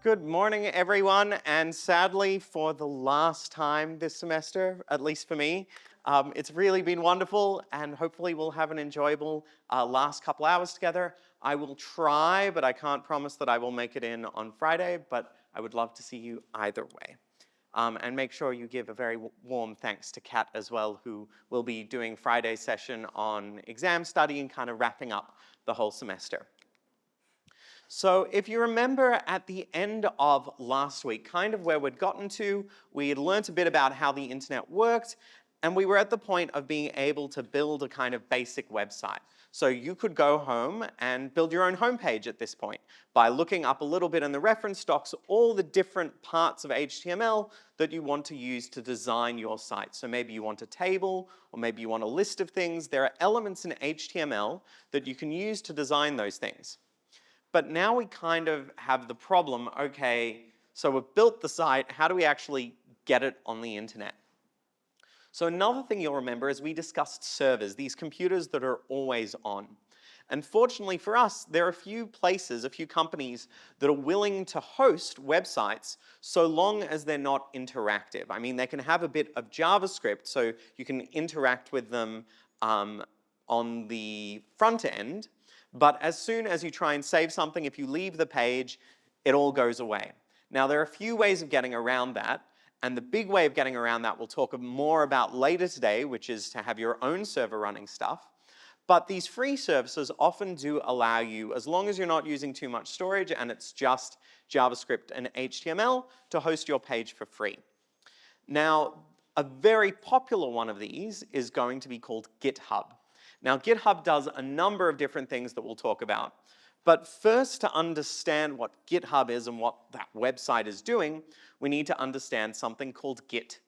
Good morning, everyone, and sadly, for the last time this semester, at least for me, it's really been wonderful, and hopefully we'll have an enjoyable last couple hours together. I will try, but I can't promise that I will make it in on Friday, but I would love to see you either way. And make sure you give a very warm thanks to Kat as well, who will be doing Friday's session on exam study and kind of wrapping up the whole semester. So if you remember at the end of last week, kind of where we'd gotten to, we had learnt a bit about how the internet worked, and we were at the point of being able to build a kind of basic website. So you could go home and build your own homepage at this point by looking up a little bit in the reference docs, all the different parts of HTML that you want to use to design your site. So maybe you want a table, or maybe you want a list of things. There are elements in HTML that you can use to design those things. But now we kind of have the problem, okay, so we've built the site, how do we actually get it on the internet? So another thing you'll remember is we discussed servers, these computers that are always on. And fortunately for us, there are a few places, a few companies that are willing to host websites so long as they're not interactive. I mean, they can have a bit of JavaScript so you can interact with them on the front end, but as soon as you try and save something, if you leave the page, it all goes away. Now, there are a few ways of getting around that, and the big way of getting around that we'll talk more about later today, which is to have your own server running stuff. But these free services often do allow you, as long as you're not using too much storage and it's just JavaScript and HTML, to host your page for free. Now, a very popular one of these is going to be called GitHub. Now, GitHub does a number of different things that we'll talk about. But first, to understand what GitHub is and what that website is doing, we need to understand something called Git.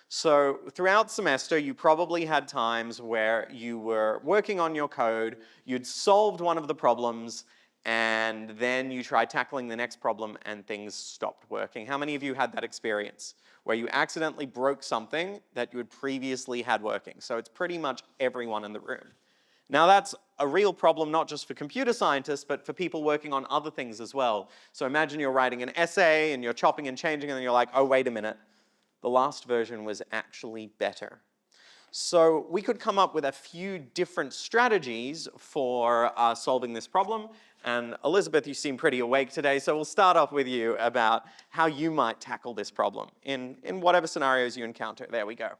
So throughout semester, you probably had times where you were working on your code, you'd solved one of the problems, and then you tried tackling the next problem and things stopped working. How many of you had that experience where you accidentally broke something that you had previously had working? So it's pretty much everyone in the room. Now that's a real problem not just for computer scientists, but for people working on other things as well. So imagine you're writing an essay and you're chopping and changing and then you're like, oh, wait a minute, the last version was actually better. So we could come up with a few different strategies for solving this problem. And Elizabeth, you seem pretty awake today, so we'll start off with you about how you might tackle this problem in whatever scenarios you encounter. There we go.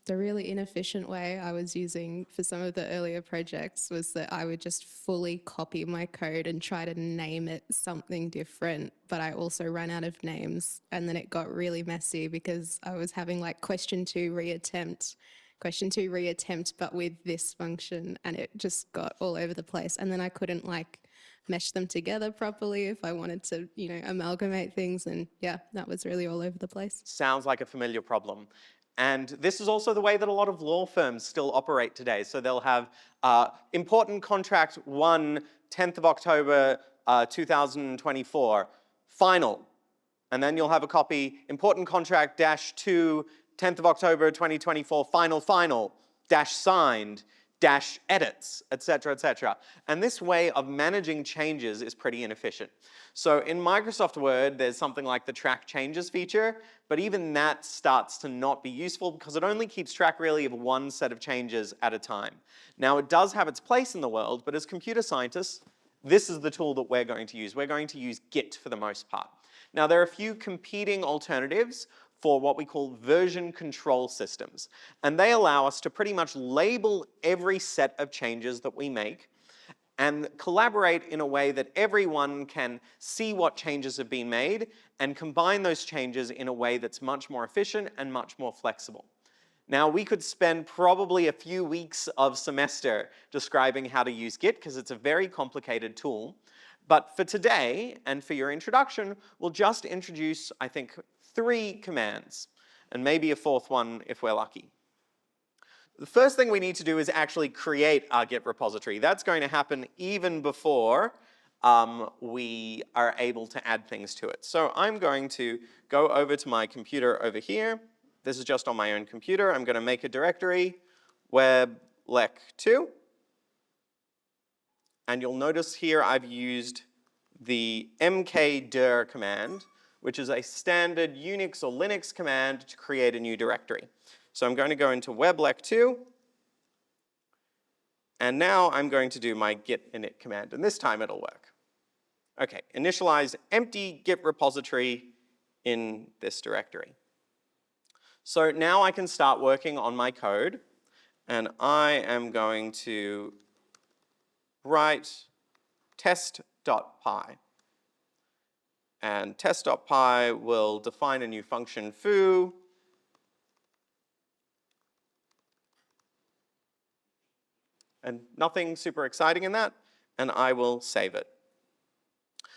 The really inefficient way I was using for some of the earlier projects was that I would just fully copy my code and try to name it something different, but I also ran out of names, and then it got really messy because I was having like question two reattempt, but with this function, and it just got all over the place. And then I couldn't like mesh them together properly if I wanted to, amalgamate things, and yeah, that was really all over the place. Sounds like a familiar problem. And this is also the way that a lot of law firms still operate today. So they'll have important contract 1, 10th of October, 2024, final. And then you'll have a copy, important contract -2, 10th of October, 2024, final, signed, edits, etc., etc. And this way of managing changes is pretty inefficient. So in Microsoft Word, there's something like the track changes feature, but even that starts to not be useful because it only keeps track really of one set of changes at a time. Now, it does have its place in the world, but as computer scientists, this is the tool that we're going to use. We're going to use Git for the most part. Now, there are a few competing alternatives for what we call version control systems. And they allow us to pretty much label every set of changes that we make and collaborate in a way that everyone can see what changes have been made and combine those changes in a way that's much more efficient and much more flexible. Now, we could spend probably a few weeks of semester describing how to use Git because it's a very complicated tool. But for today, and for your introduction, we'll just introduce, I think, 3 commands, and maybe a 4th one if we're lucky. The first thing we need to do is actually create our Git repository. That's going to happen even before we are able to add things to it. So I'm going to go over to my computer over here. This is just on my own computer. I'm going to make a directory, weblec2. And you'll notice here I've used the mkdir command, which is a standard Unix or Linux command to create a new directory. So I'm going to go into weblec2, and now I'm going to do my git init command, and this time it'll work. Okay, initialize empty git repository in this directory. So now I can start working on my code, and I am going to write test.py. And test.py will define a new function foo, and nothing super exciting in that, and I will save it.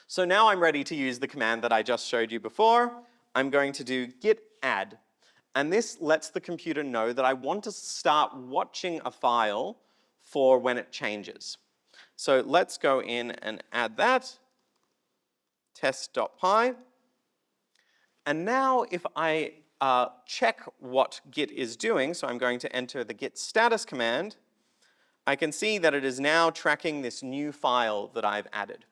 So now I'm ready to use the command that I just showed you before. I'm going to do git add. And this lets the computer know that I want to start watching a file for when it changes. So let's go in and add that, test.py. And now if I check what git is doing, so I'm going to enter the git status command, I can see that it is now tracking this new file that I've added.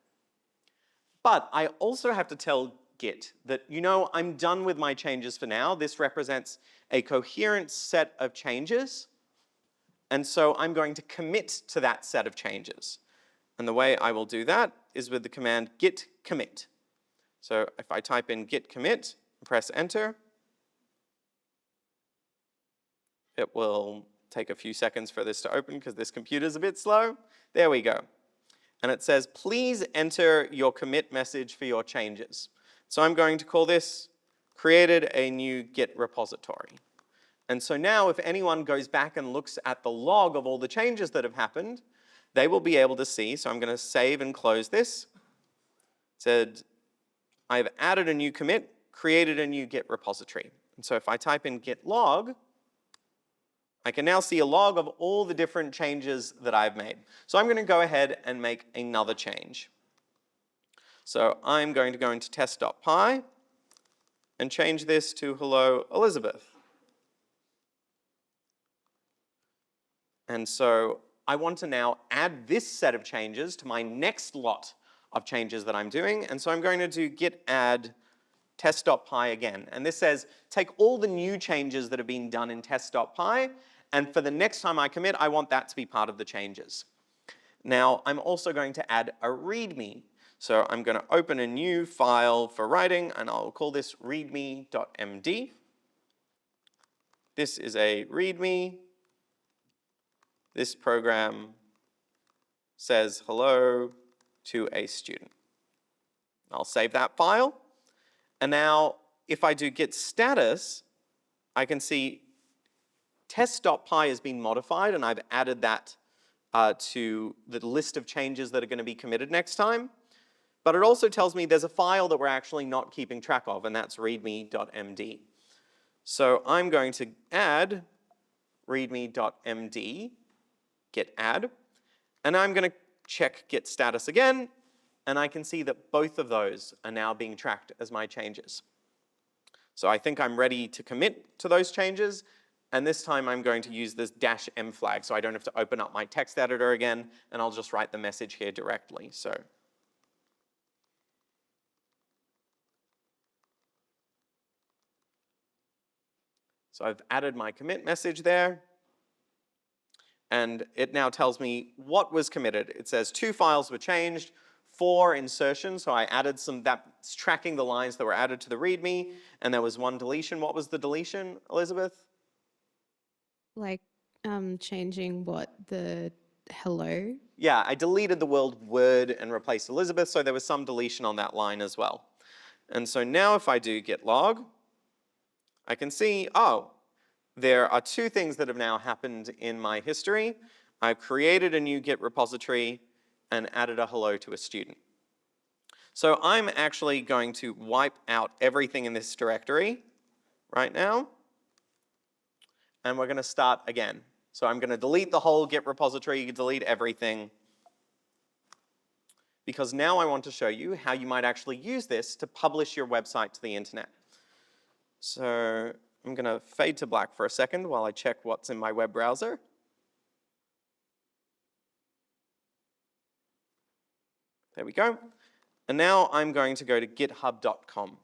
But I also have to tell Git that, you know, I'm done with my changes for now. This represents a coherent set of changes. And so I'm going to commit to that set of changes. And the way I will do that is with the command git commit. So if I type in git commit and press enter, it will take a few seconds for this to open because this computer's a bit slow. There we go. And it says, please enter your commit message for your changes. So I'm going to call this created a new Git repository. And so now if anyone goes back and looks at the log of all the changes that have happened, they will be able to see, so I'm going to save and close this. It said, I've added a new commit, created a new Git repository. And so if I type in git log, I can now see a log of all the different changes that I've made. So I'm going to go ahead and make another change. So I'm going to go into test.py and change this to hello Elizabeth. And so I want to now add this set of changes to my next lot of changes that I'm doing. And so I'm going to do git add test.py again. And this says, take all the new changes that have been done in test.py, and for the next time I commit, I want that to be part of the changes. Now, I'm also going to add a readme. So I'm going to open a new file for writing, and I'll call this readme.md. This is a readme. This program says hello to a student. I'll save that file. And now, if I do git status, I can see test.py has been modified, and I've added that to the list of changes that are going to be committed next time. But it also tells me there's a file that we're actually not keeping track of, and that's readme.md. So I'm going to add readme.md, git add, and I'm going to check git status again, and I can see that both of those are now being tracked as my changes. So I think I'm ready to commit to those changes, and this time I'm going to use this -m flag so I don't have to open up my text editor again, and I'll just write the message here directly. So I've added my commit message there, and it now tells me what was committed. It says 2 files were changed, 4 insertions, so I added some, that's tracking the lines that were added to the README, and there was 1 deletion. What was the deletion, Elizabeth? Like changing what the hello? Yeah, I deleted the word and replaced Elizabeth, so there was some deletion on that line as well. And so now if I do git log, I can see, oh, there are 2 things that have now happened in my history. I've created a new Git repository and added a hello to a student. So I'm actually going to wipe out everything in this directory right now, and we're going to start again. So I'm going to delete the whole Git repository, delete everything, because now I want to show you how you might actually use this to publish your website to the internet. So I'm going to fade to black for a second while I check what's in my web browser. There we go. And now I'm going to go to github.com.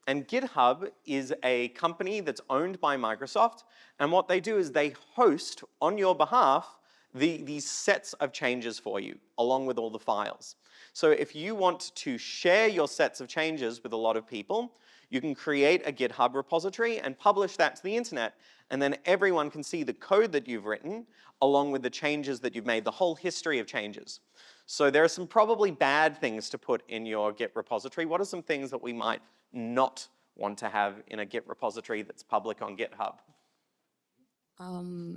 And GitHub is a company that's owned by Microsoft, and what they do is they host on your behalf these sets of changes for you, along with all the files. So if you want to share your sets of changes with a lot of people, you can create a GitHub repository and publish that to the internet, and then everyone can see the code that you've written, along with the changes that you've made, the whole history of changes. So there are some probably bad things to put in your Git repository. What are some things that we might not want to have in a Git repository that's public on GitHub?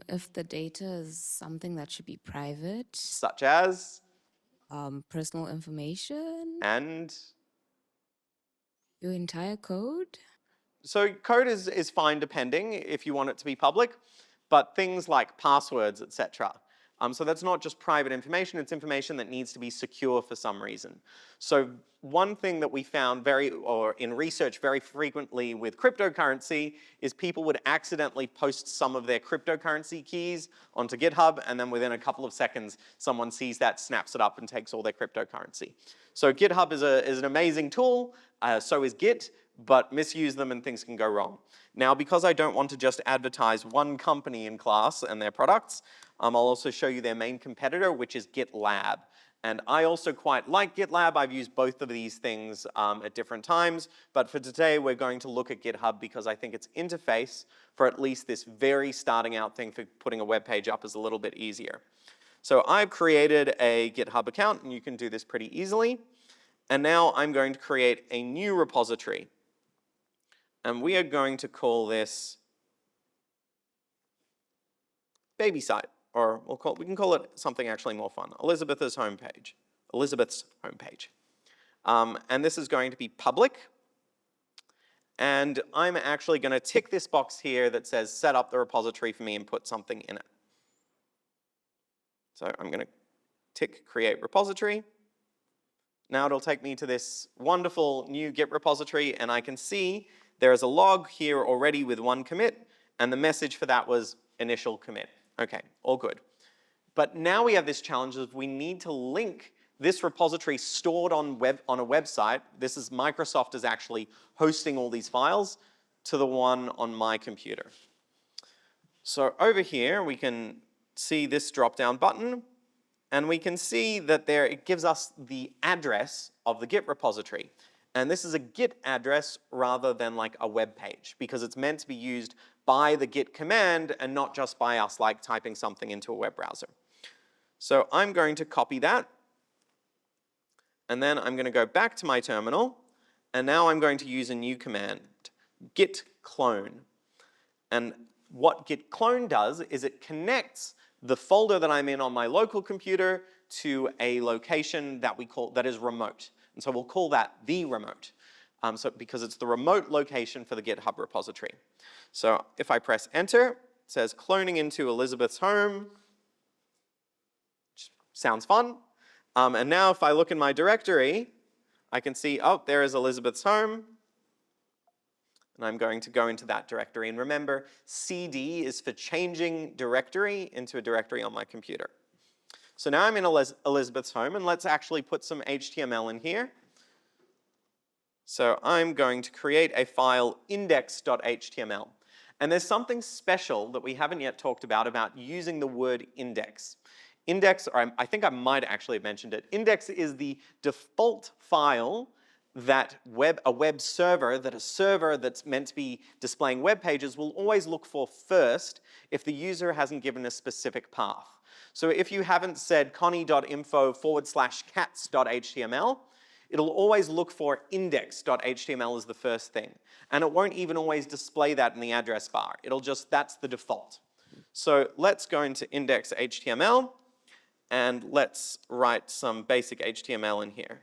If the data is something that should be private, Such as, personal information, and your entire code. so code is fine depending if you want it to be public, but things like passwords, etc. So that's not just private information, it's information that needs to be secure for some reason. So one thing that we found in research very frequently with cryptocurrency is people would accidentally post some of their cryptocurrency keys onto GitHub, and then within a couple of seconds, someone sees that, snaps it up, and takes all their cryptocurrency. So GitHub is an amazing tool, so is Git, but misuse them and things can go wrong. Now, because I don't want to just advertise one company in class and their products, I'll also show you their main competitor, which is GitLab. And I also quite like GitLab. I've used both of these things at different times, but for today we're going to look at GitHub because I think its interface for at least this very starting out thing for putting a web page up is a little bit easier. So I've created a GitHub account, and you can do this pretty easily. And now I'm going to create a new repository. And we are going to call this baby site, or we can call it something actually more fun, Elizabeth's homepage. And this is going to be public. And I'm actually going to tick this box here that says set up the repository for me and put something in it. So I'm going to tick create repository. Now it'll take me to this wonderful new Git repository, and I can see there is a log here already with one commit, and the message for that was initial commit. Okay, all good. But now we have this challenge of we need to link this repository stored on a website. This is Microsoft is actually hosting all these files to the one on my computer. So over here we can see this drop-down button, and we can see that it gives us the address of the Git repository. And this is a Git address rather than like a web page, because it's meant to be used by the Git command and not just by us like typing something into a web browser. So I'm going to copy that, and then I'm going to go back to my terminal, and now I'm going to use a new command, git clone. And what git clone does is it connects the folder that I'm in on my local computer to a location that is remote. And so we'll call that the remote, because it's the remote location for the GitHub repository. So if I press enter, it says cloning into Elizabeth's home, which sounds fun. And now if I look in my directory, I can see, oh, there is Elizabeth's home. And I'm going to go into that directory. And remember, CD is for changing directory into a directory on my computer. So now I'm in Elizabeth's home, and let's actually put some HTML in here. So I'm going to create a file index.html. And there's something special that we haven't yet talked about using the word index. Index, or I think I might actually have mentioned it, index is the default file that a server that's meant to be displaying web pages will always look for first if the user hasn't given a specific path. So if you haven't said connie.info/cats.html, it'll always look for index.html as the first thing. And it won't even always display that in the address bar. That's the default. So let's go into index.html, and let's write some basic HTML in here.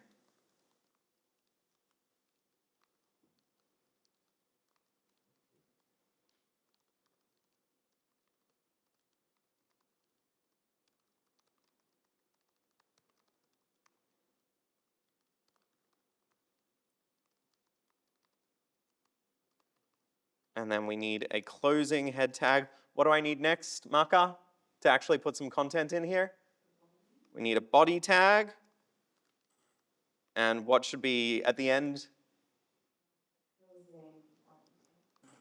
And then we need a closing head tag. What do I need next, Maka, to actually put some content in here? We need a body tag. And what should be at the end?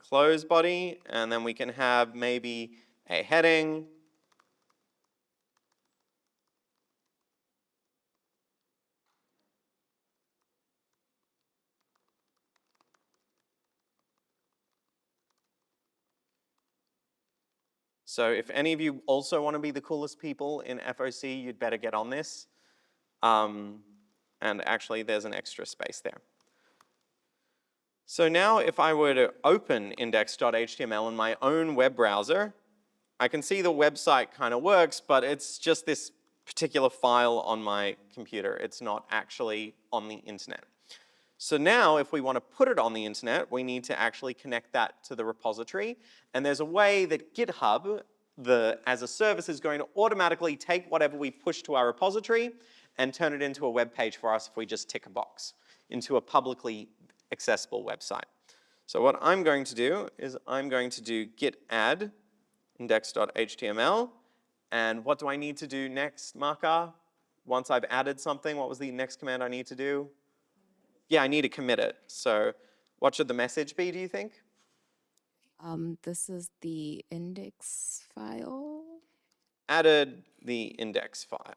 Close body, and then we can have maybe a heading. So if any of you also want to be the coolest people in FOC, you'd better get on this. And actually, there's an extra space there. So now if I were to open index.html in my own web browser, I can see the website kind of works, but it's just this particular file on my computer. It's not actually on the internet. So now if we want to put it on the internet, we need to actually connect that to the repository. And there's a way that GitHub, as a service, is going to automatically take whatever we push to our repository and turn it into a web page for us if we just tick a box into a publicly accessible website. So what I'm going to do is I'm going to do git add index.html. And what do I need to do next, Marka? Once I've added something, what was the next command I need to do? Yeah, I need to commit it. So what should the message be, do you think? This is the index file. Added the index file.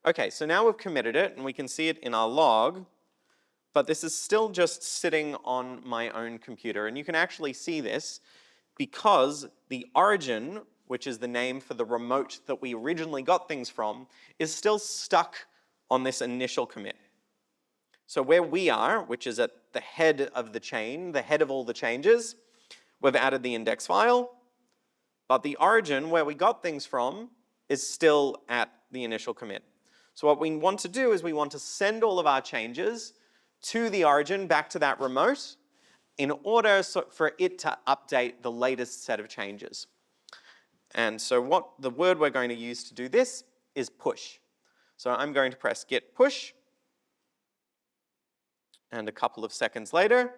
Okay, so now we've committed it and we can see it in our log, but this is still just sitting on my own computer. And you can actually see this because the origin, which is the name for the remote that we originally got things from, is still stuck on this initial commit. So where we are, which is at the head of the chain, the head of all the changes, we've added the index file, but the origin, where we got things from, is still at the initial commit. So what we want to do is we want to send all of our changes to the origin, back to that remote, in order for it to update the latest set of changes. And so what the word we're going to use to do this is push. So I'm going to press git push, and a couple of seconds later,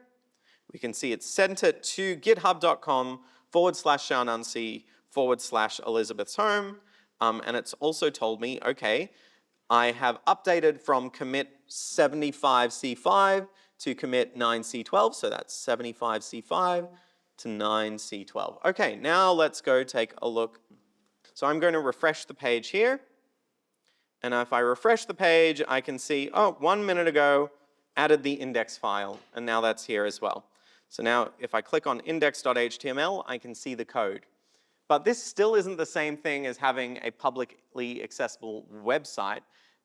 we can see it's sent it to github.com/shaunansi/Elizabeth's home. And it's also told me, okay, I have updated from commit 75C5 to commit 9C12. So that's 75C5 to 9C12. Okay, now let's go take a look. So I'm going to refresh the page here. And if I refresh the page, I can see, oh, 1 minute ago, added the index file, and now that's here as well. So now if I click on index.html, I can see the code. But this still isn't the same thing as having a publicly accessible website.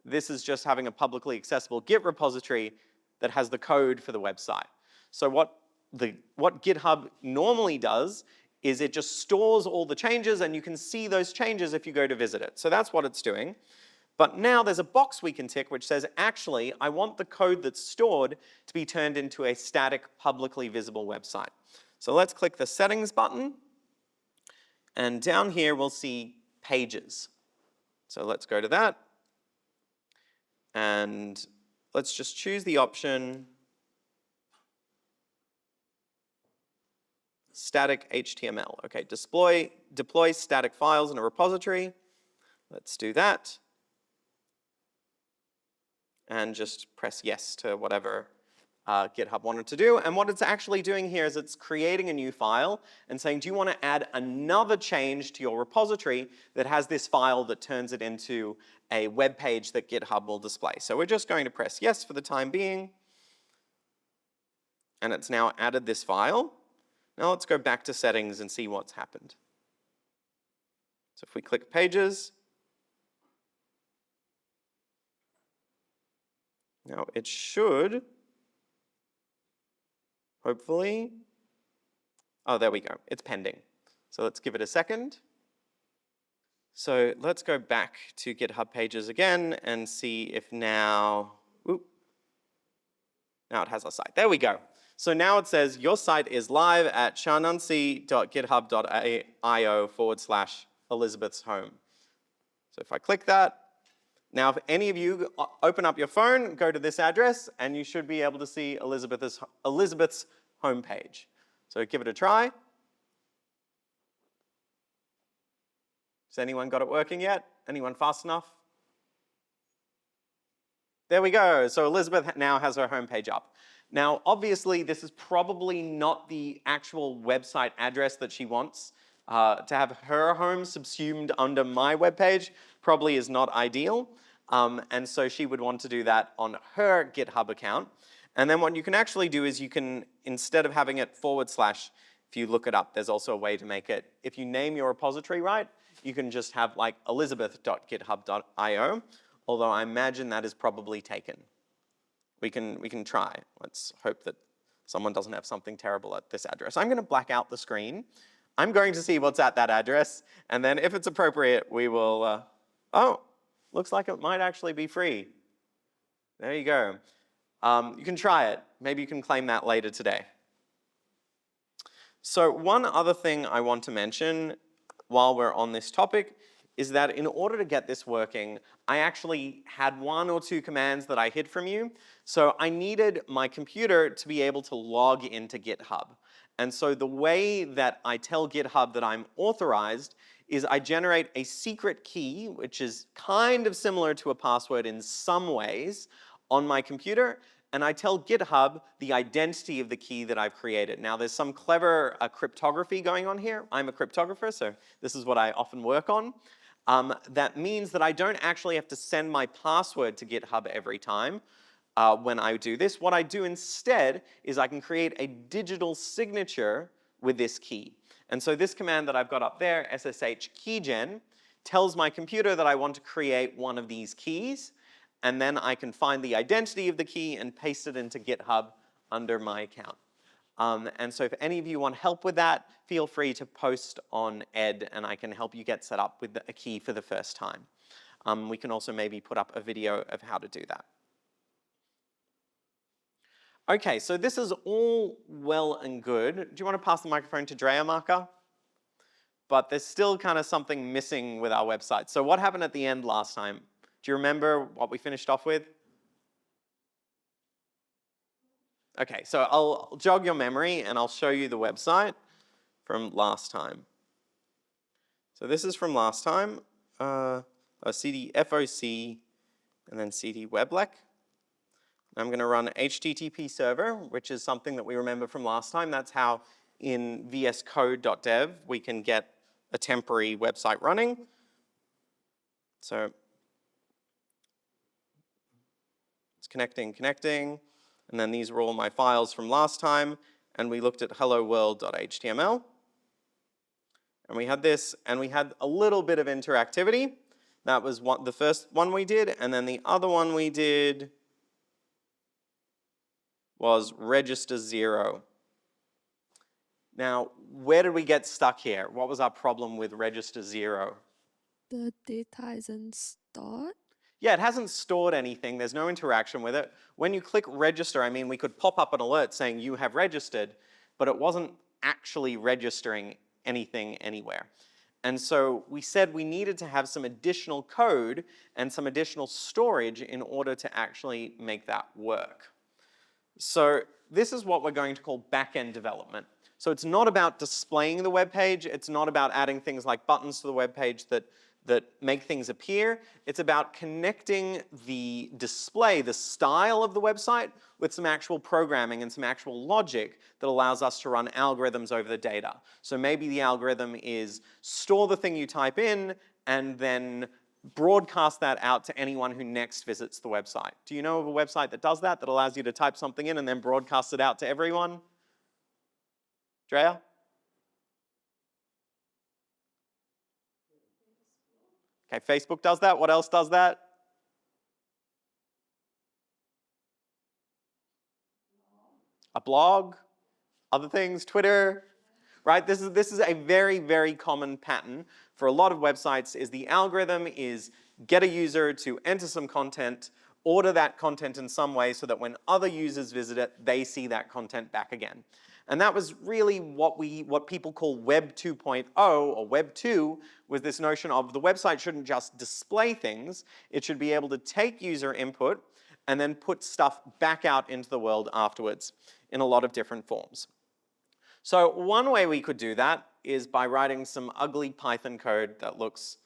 This is just having a publicly accessible Git repository that has the code for the website. So what GitHub normally does is it just stores all the changes, and you can see those changes if you go to visit it. So that's what it's doing. But now there's a box we can tick which says, actually, I want the code that's stored to be turned into a static, publicly visible website. So let's click the settings button. And down here, we'll see pages. So let's go to that. And let's just choose the option static HTML. Okay, deploy static files in a repository. Let's do that. And just press yes to whatever GitHub wanted to do. And what it's actually doing here is it's creating a new file and saying, do you want to add another change to your repository that has this file that turns it into a web page that GitHub will display? So we're just going to press yes for the time being. And it's now added this file. Now let's go back to settings and see what's happened. So if we click pages, now it should, hopefully, oh, there we go, it's pending. So let's give it a second. So let's go back to GitHub pages again and see if now it has our site. There we go. So now it says your site is live at shaunansi.github.io/Elizabeth's home. So if I click that, now, if any of you open up your phone, go to this address, and you should be able to see Elizabeth's homepage. So give it a try. Has anyone got it working yet? Anyone fast enough? There we go. So Elizabeth now has her homepage up. Now, obviously, this is probably not the actual website address that she wants. To have her home subsumed under my webpage probably is not ideal. And so she would want to do that on her GitHub account. And then what you can actually do is you can, instead of having it /, if you look it up, there's also a way to make it, if you name your repository right, you can just have like elizabeth.github.io, although I imagine that is probably taken. We can try. Let's hope that someone doesn't have something terrible at this address. I'm going to black out the screen. I'm going to see what's at that address, and then if it's appropriate, we will, oh, looks like it might actually be free. There you go. You can try it. Maybe you can claim that later today. So one other thing I want to mention while we're on this topic is that in order to get this working, I actually had 1 or 2 commands that I hid from you. So I needed my computer to be able to log into GitHub. And so the way that I tell GitHub that I'm authorized is I generate a secret key, which is kind of similar to a password in some ways, on my computer, and I tell GitHub the identity of the key that I've created. Now, there's some clever cryptography going on here. I'm a cryptographer, so this is what I often work on. That means that I don't actually have to send my password to GitHub every time when I do this. What I do instead is I can create a digital signature with this key. And so this command that I've got up there, SSH keygen, tells my computer that I want to create one of these keys, and then I can find the identity of the key and paste it into GitHub under my account. And so if any of you want help with that, feel free to post on Ed and I can help you get set up with a key for the first time. We can also maybe put up a video of how to do that. Okay, so this is all well and good. Do you want to pass the microphone to Drea, Marka? But there's still kind of something missing with our website. So what happened at the end last time? Do you remember what we finished off with? Okay, so I'll jog your memory and I'll show you the website from last time. So this is from last time, cd foc and then cd weblec. I'm going to run HTTP server, which is something that we remember from last time. That's how in vscode.dev we can get a temporary website running. So it's connecting, and then these are all my files from last time, and we looked at helloworld.html. And we had this, and we had a little bit of interactivity. That was the first one we did, and then the other one we did was register 0. Now, where did we get stuck here? What was our problem with register 0? The data isn't stored. Yeah, it hasn't stored anything. There's no interaction with it. When you click register, I mean, we could pop up an alert saying you have registered, but it wasn't actually registering anything anywhere. And so we said we needed to have some additional code and some additional storage in order to actually make that work. So this is what we're going to call backend development. So it's not about displaying the web page. It's not about adding things like buttons to the web page that make things appear. It's about connecting the display, the style of the website, with some actual programming and some actual logic that allows us to run algorithms over the data. So maybe the algorithm is store the thing you type in and then broadcast that out to anyone who next visits the website. Do you know of a website that does that allows you to type something in and then broadcast it out to everyone? Drea? Okay, Facebook does that. What else does that? A blog? Other things? Twitter? Right? This is a very, very common pattern for a lot of websites is the algorithm is get a user to enter some content, order that content in some way so that when other users visit it, they see that content back again. And that was really what people call Web 2.0 or Web 2 was this notion of the website shouldn't just display things, it should be able to take user input and then put stuff back out into the world afterwards in a lot of different forms. So one way we could do that is by writing some ugly Python code that looks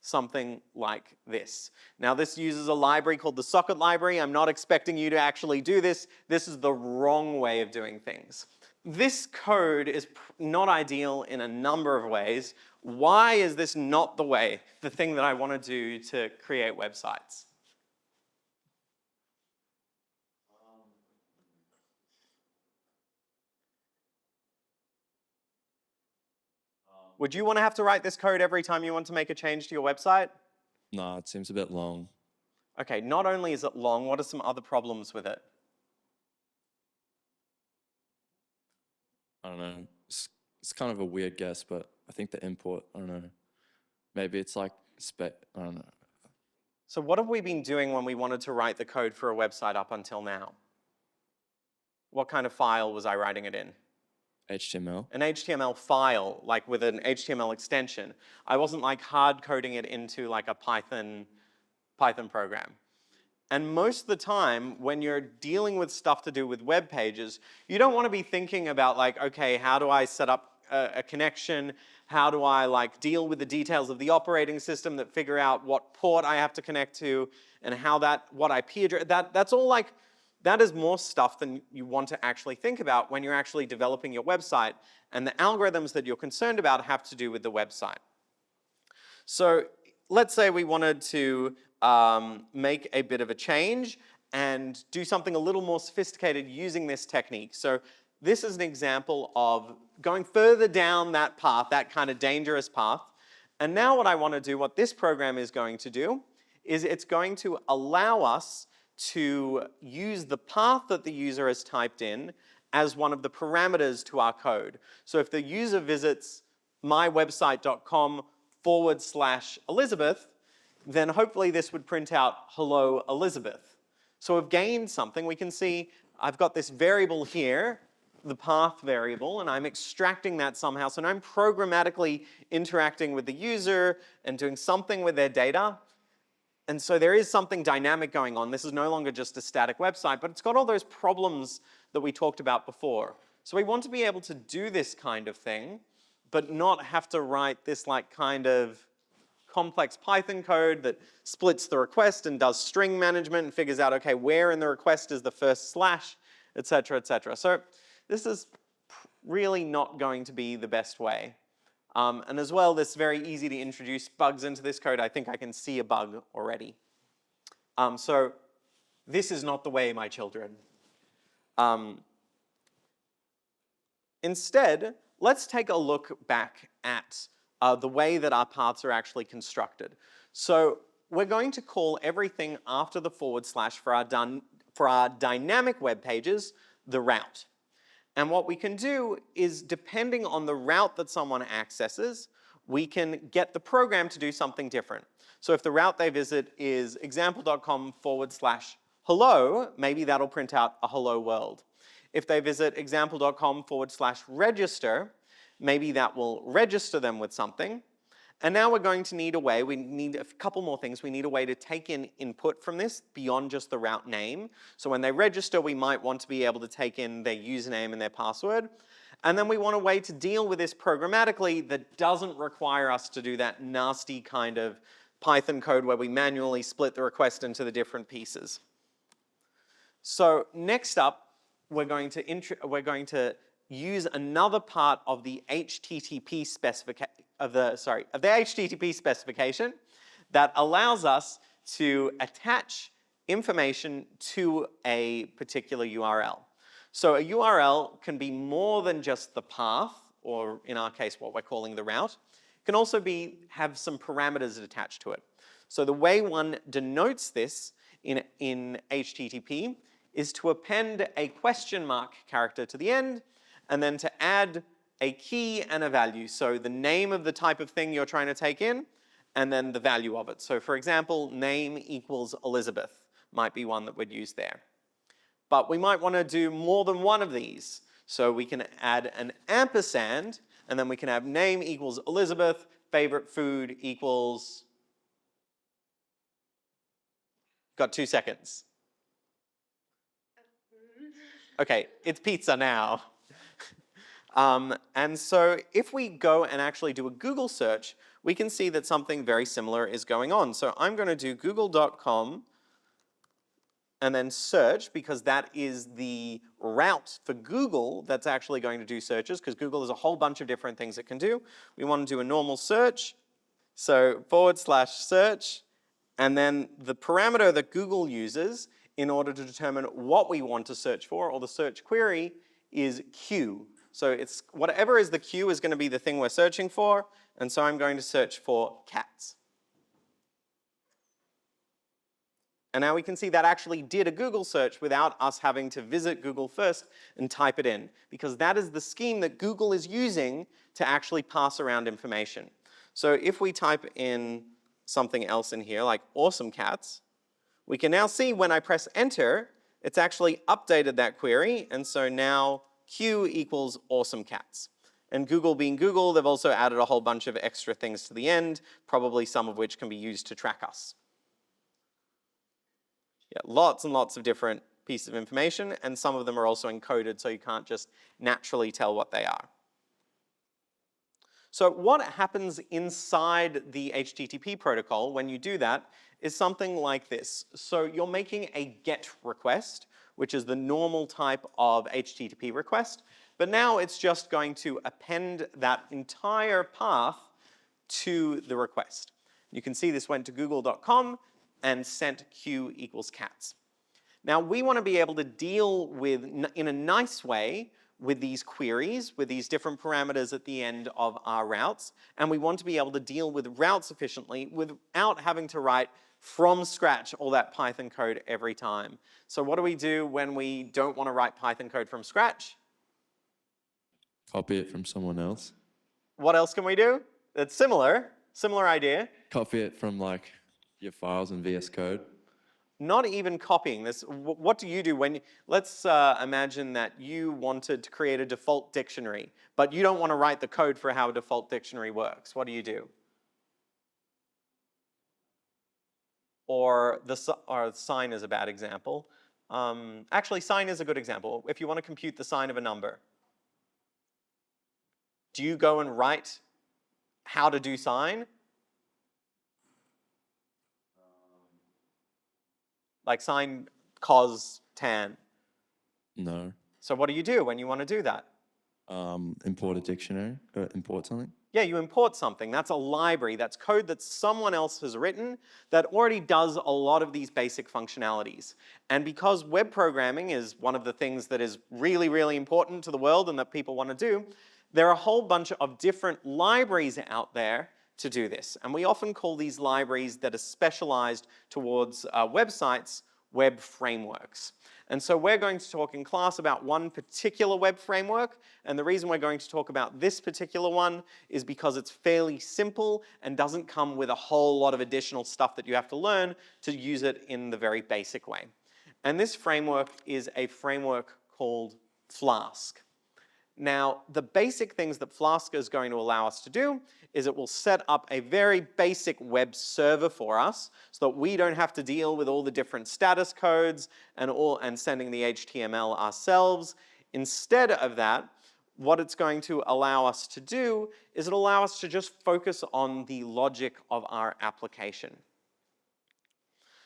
something like this. Now this uses a library called the socket library. I'm not expecting you to actually do this. This is the wrong way of doing things. This code is not ideal in a number of ways. Why is this not the thing that I want to do to create websites? Would you want to have to write this code every time you want to make a change to your website? Nah, it seems a bit long. Okay, not only is it long, what are some other problems with it? I don't know. It's kind of a weird guess, but I think the import, I don't know. Maybe it's like I don't know. So what have we been doing when we wanted to write the code for a website up until now? What kind of file was I writing it in? HTML. An HTML file, like with an HTML extension. I wasn't like hard coding it into like a Python program. And most of the time, when you're dealing with stuff to do with web pages, you don't want to be thinking about like, okay, how do I set up a connection? How do I like deal with the details of the operating system that figure out what port I have to connect to and what IP address, that's all like, that is more stuff than you want to actually think about when you're actually developing your website, and the algorithms that you're concerned about have to do with the website. So let's say we wanted to make a bit of a change and do something a little more sophisticated using this technique. So this is an example of going further down that path, that kind of dangerous path. And now what I want to do, what this program is going to do, is it's going to allow us to use the path that the user has typed in as one of the parameters to our code. So if the user visits mywebsite.com/Elizabeth, then hopefully this would print out hello Elizabeth. So we've gained something. We can see I've got this variable here, the path variable, and I'm extracting that somehow. So now I'm programmatically interacting with the user and doing something with their data. And so there is something dynamic going on. This is no longer just a static website, but it's got all those problems that we talked about before. So we want to be able to do this kind of thing, but not have to write this like kind of complex Python code that splits the request and does string management and figures out, okay, where in the request is the first slash, et cetera, et cetera. So this is really not going to be the best way. And as well, this is very easy to introduce bugs into this code. I think I can see a bug already. So this is not the way, my children. Instead, let's take a look back at the way that our paths are actually constructed. So we're going to call everything after the / for our dynamic web pages the route. And what we can do is, depending on the route that someone accesses, we can get the program to do something different. So if the route they visit is example.com/hello, maybe that'll print out a hello world. If they visit example.com/register, maybe that will register them with something. And now we're going to need a way, we need a couple more things. We need a way to take in input from this beyond just the route name. So when they register, we might want to be able to take in their username and their password. And then we want a way to deal with this programmatically that doesn't require us to do that nasty kind of Python code where we manually split the request into the different pieces. So next up, we're going to use another part of the HTTP specification that allows us to attach information to a particular URL. So a URL can be more than just the path, or in our case, what we're calling the route. It can also have some parameters attached to it. So the way one denotes this in HTTP is to append a question mark character to the end, and then to add a key and a value. So the name of the type of thing you're trying to take in, and then the value of it. So for example, name equals Elizabeth might be one that we'd use there. But we might want to do more than one of these. So we can add an ampersand, and then we can have name equals Elizabeth, favorite food equals... Got 2 seconds. Okay, it's pizza now. And so if we go and actually do a Google search, we can see that something very similar is going on. So I'm going to do google.com and then search, because that is the route for Google that's actually going to do searches, because Google has a whole bunch of different things it can do. We want to do a normal search, so /search, and then the parameter that Google uses in order to determine what we want to search for, or the search query, is Q. So it's whatever is the Q is going to be the thing we're searching for, and so I'm going to search for cats. And now we can see that actually did a Google search without us having to visit Google first and type it in, because that is the scheme that Google is using to actually pass around information. So if we type in something else in here, like awesome cats, we can now see when I press enter, it's actually updated that query, and so now Q equals awesome cats. And Google being Google, they've also added a whole bunch of extra things to the end, probably some of which can be used to track us. Yeah, lots and lots of different pieces of information, and some of them are also encoded, so you can't just naturally tell what they are. So what happens inside the HTTP protocol when you do that is something like this. So you're making a GET request, which is the normal type of HTTP request, but now it's just going to append that entire path to the request. You can see this went to google.com and sent Q equals cats. Now we want to be able to deal with, in a nice way, with these queries, with these different parameters at the end of our routes, and we want to be able to deal with routes efficiently without having to write from scratch all that Python code every time. So what do we do when we don't want to write Python code from scratch? Copy it from someone else. What else can we do? It's similar idea. Copy it from like your files in VS Code. Not even copying this. What do you do when, let's imagine that you wanted to create a default dictionary, but you don't want to write the code for how a default dictionary works. What do you do? Or sign is a bad example. Actually, sign is a good example. If you want to compute the sign of a number, do you go and write how to do sign? Like sine, cos, tan. No. So what do you do when you want to do that? Import a dictionary, import something. Yeah, you import something. That's a library. That's code that someone else has written that already does a lot of these basic functionalities. And because web programming is one of the things that is really, really important to the world and that people want to do, there are a whole bunch of different libraries out there to do this. And we often call these libraries that are specialized towards websites web frameworks. And so we're going to talk in class about one particular web framework, and the reason we're going to talk about this particular one is because it's fairly simple and doesn't come with a whole lot of additional stuff that you have to learn to use it in the very basic way. And this framework is a framework called Flask. Now, the basic things that Flask is going to allow us to do is it will set up a very basic web server for us so that we don't have to deal with all the different status codes and sending the HTML ourselves. Instead of that, what it's going to allow us to do is it'll allow us to just focus on the logic of our application.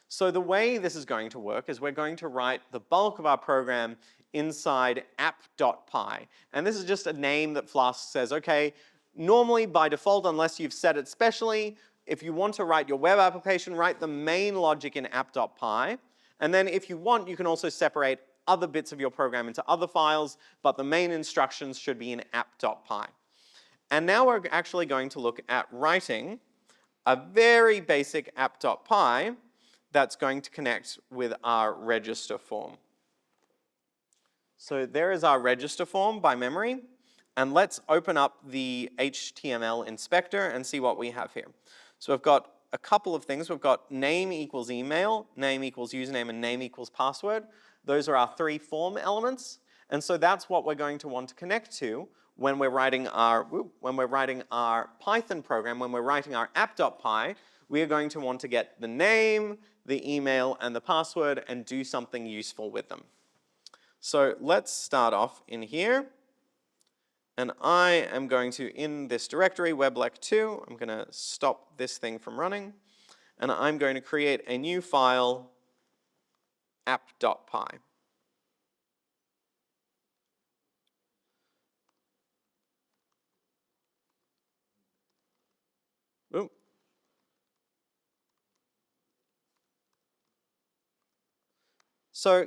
So the way this is going to work is we're going to write the bulk of our program inside app.py. And this is just a name that Flask says, okay, normally by default, unless you've set it specially, if you want to write your web application, write the main logic in app.py. And then if you want, you can also separate other bits of your program into other files, but the main instructions should be in app.py. And now we're actually going to look at writing a very basic app.py that's going to connect with our register form. So there is our register form by memory, and let's open up the HTML inspector and see what we have here. So we've got a couple of things. We've got name equals email, name equals username, and name equals password. Those are our three form elements, and so that's what we're going to want to connect to when we're writing our Python program, when we're writing our app.py. We are going to want to get the name, the email, and the password and do something useful with them. So let's start off in here. And I am going to, in this directory, weblec2, I'm going to stop this thing from running, and I'm going to create a new file, app.py. Ooh. So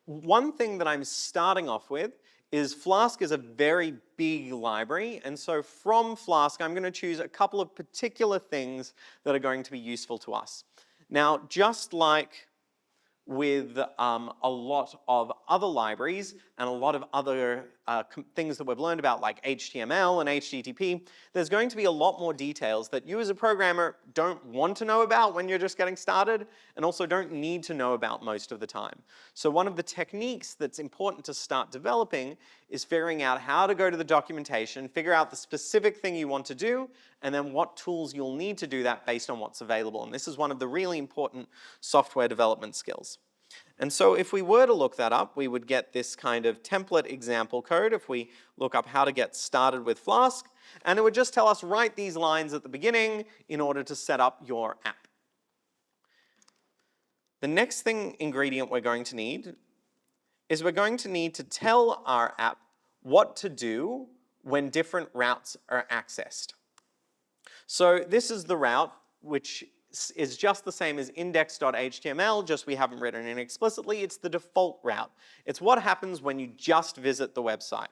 one thing that I'm starting off with is Flask is a very big library, and so from Flask I'm going to choose a couple of particular things that are going to be useful to us. Now, just like with a lot of other libraries and a lot of other things that we've learned about like HTML and HTTP, there's going to be a lot more details that you as a programmer don't want to know about when you're just getting started and also don't need to know about most of the time. So one of the techniques that's important to start developing is figuring out how to go to the documentation, figure out the specific thing you want to do, and then what tools you'll need to do that based on what's available. And this is one of the really important software development skills. And so if we were to look that up, we would get this kind of template example code if we look up how to get started with Flask, and it would just tell us write these lines at the beginning in order to set up your app. The next ingredient we're going to need is we're going to need to tell our app what to do when different routes are accessed. So this is the route which is just the same as index.html, just we haven't written it explicitly. It's the default route. It's what happens when you just visit the website.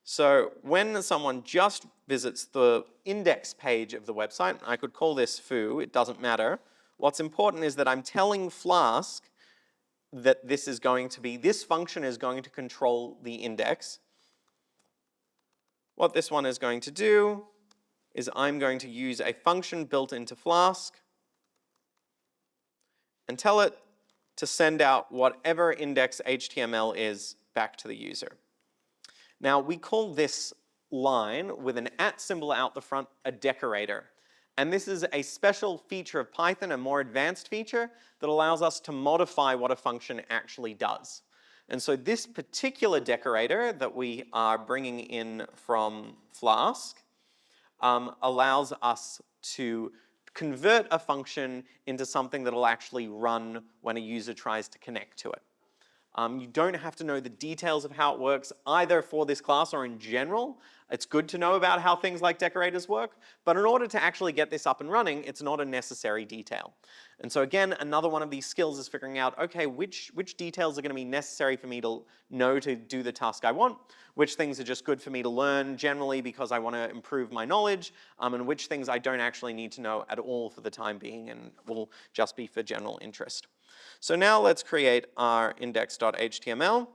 So when someone just visits the index page of the website, I could call this foo, it doesn't matter. What's important is that I'm telling Flask that this function is going to control the index. What this one is going to do is I'm going to use a function built into Flask and tell it to send out whatever index HTML is back to the user. Now we call this line with an @ symbol out the front a decorator. And this is a special feature of Python, a more advanced feature that allows us to modify what a function actually does. And so this particular decorator that we are bringing in from Flask allows us to convert a function into something that will actually run when a user tries to connect to it. You don't have to know the details of how it works either for this class or in general. It's good to know about how things like decorators work, but in order to actually get this up and running, it's not a necessary detail. And so again, another one of these skills is figuring out, okay, which details are going to be necessary for me to know to do the task I want, which things are just good for me to learn generally because I want to improve my knowledge, and which things I don't actually need to know at all for the time being and will just be for general interest. So now let's create our index.html.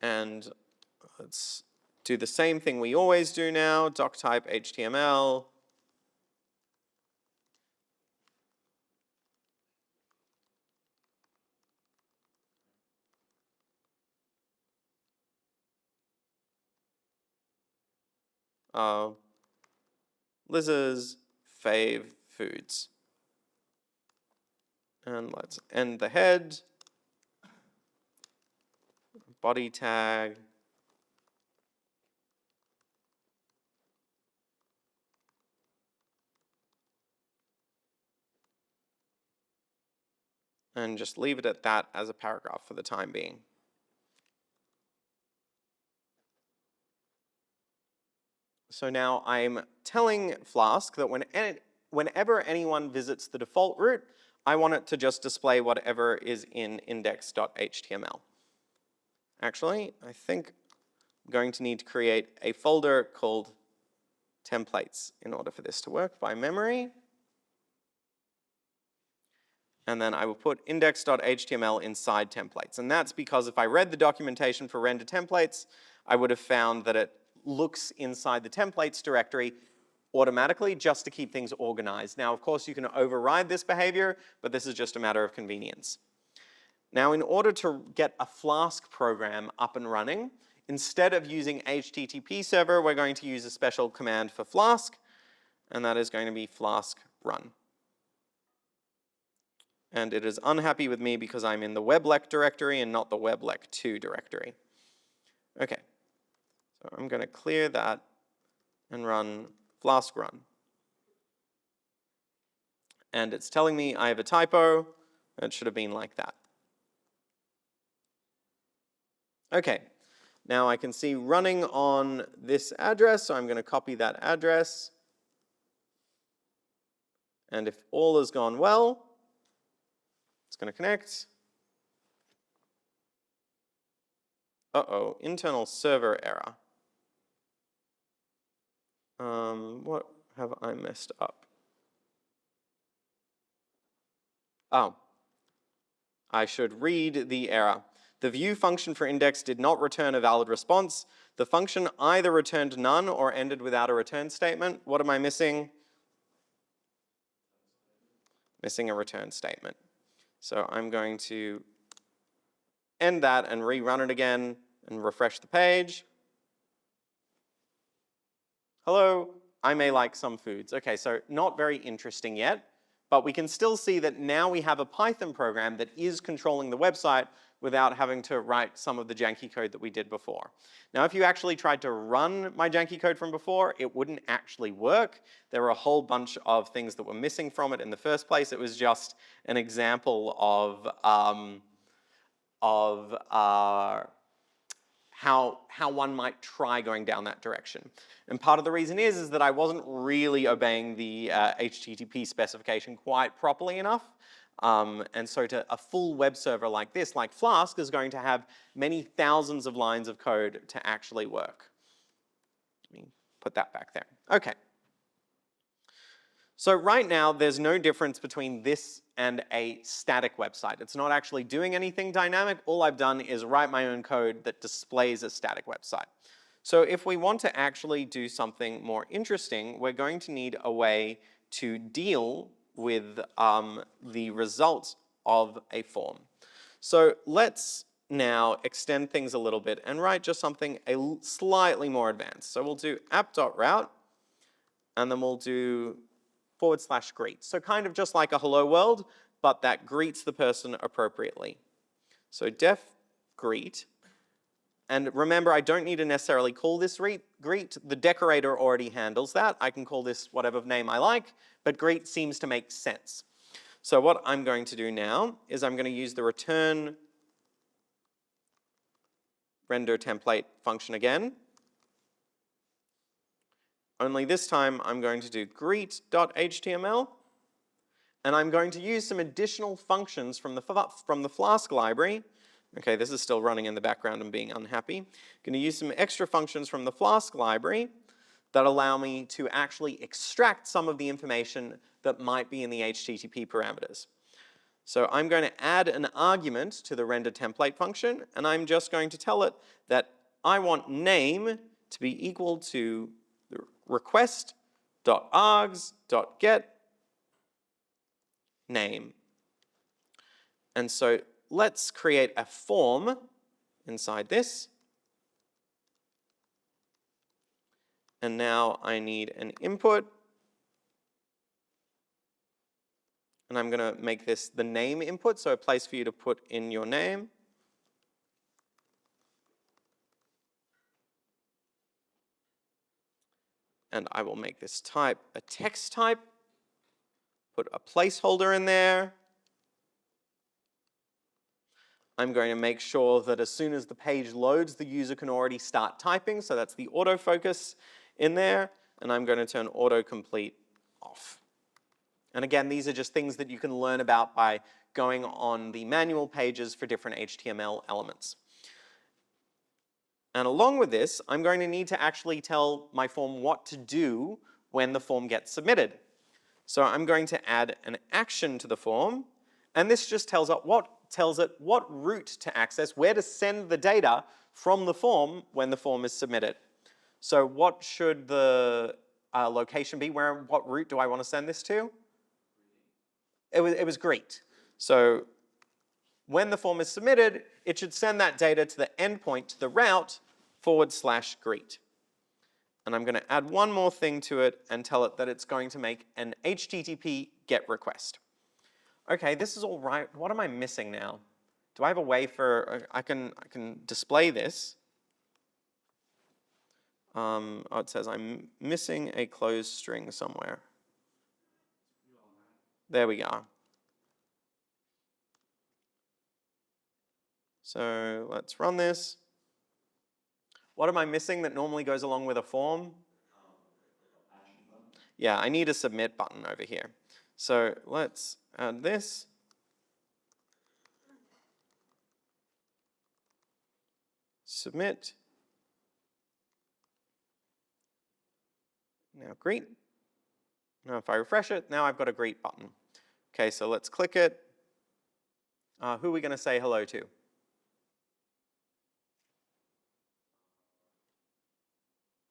And let's do the same thing we always do now, doctype HTML. Liz's fave foods. And let's end the head. Body tag. And just leave it at that as a paragraph for the time being. So now I'm telling Flask that whenever anyone visits the default route, I want it to just display whatever is in index.html. Actually, I think I'm going to need to create a folder called templates in order for this to work by memory. And then I will put index.html inside templates. And that's because if I read the documentation for render templates, I would have found that it looks inside the templates directory automatically just to keep things organized. Now, of course, you can override this behavior, but this is just a matter of convenience. Now, in order to get a Flask program up and running, instead of using HTTP server, we're going to use a special command for Flask, and that is going to be flask run. And it is unhappy with me because I'm in the weblec directory and not the weblec2 directory. Okay, so I'm going to clear that and run flask run. And it's telling me I have a typo. It should have been like that. Okay, now I can see running on this address, so I'm going to copy that address. And if all has gone well, it's going to connect. Uh-oh, internal server error. What have I messed up? Oh, I should read the error. The view function for index did not return a valid response. The function either returned none or ended without a return statement. What am I missing? Missing a return statement. So I'm going to end that and rerun it again and refresh the page. Hello, I may like some foods. Okay, so not very interesting yet, but we can still see that now we have a Python program that is controlling the website without having to write some of the janky code that we did before. Now, if you actually tried to run my janky code from before, it wouldn't actually work. There were a whole bunch of things that were missing from it in the first place. It was just an example of how one might try going down that direction. And part of the reason is that I wasn't really obeying the HTTP specification quite properly enough. And so a full web server like this, like Flask, is going to have many thousands of lines of code to actually work. Let me put that back there. Okay. So right now, there's no difference between this and a static website. It's not actually doing anything dynamic. All I've done is write my own code that displays a static website. So if we want to actually do something more interesting, we're going to need a way to deal with the results of a form. So let's now extend things a little bit and write just something slightly more advanced. So we'll do app.route, and then we'll do /greet. So kind of just like a hello world, but that greets the person appropriately. So def greet. And remember, I don't need to necessarily call this greet. The decorator already handles that. I can call this whatever name I like, but greet seems to make sense. So what I'm going to do now is I'm going to use the return render template function again. Only this time I'm going to do greet.html. And I'm going to use some additional functions from the Flask library. Okay, this is still running in the background and being unhappy. I'm going to use some extra functions from the Flask library that allow me to actually extract some of the information that might be in the HTTP parameters. So I'm going to add an argument to the render template function, and I'm just going to tell it that I want name to be equal to the request.args.get name. And so let's create a form inside this. And now I need an input. And I'm going to make this the name input, so a place for you to put in your name. And I will make this type a text type. Put a placeholder in there. I'm going to make sure that as soon as the page loads, the user can already start typing. So that's the autofocus in there. And I'm going to turn autocomplete off. And again, these are just things that you can learn about by going on the manual pages for different HTML elements. And along with this, I'm going to need to actually tell my form what to do when the form gets submitted. So I'm going to add an action to the form. And this just tells it what route to access, where to send the data from the form when the form is submitted. So what should the location be? What route do I want to send this to? It was greet. So when the form is submitted, it should send that data to the endpoint, to the route /greet. And I'm going to add one more thing to it and tell it that it's going to make an HTTP GET request. Okay, this is all right. What am I missing now? Do I have a way for, I can display this. Oh, it says I'm missing a closed string somewhere. There we go. So let's run this. What am I missing that normally goes along with a form? Yeah, I need a submit button over here. So let's add this. Submit. Now greet. Now if I refresh it, now I've got a greet button. Okay, so let's click it. Who are we going to say hello to?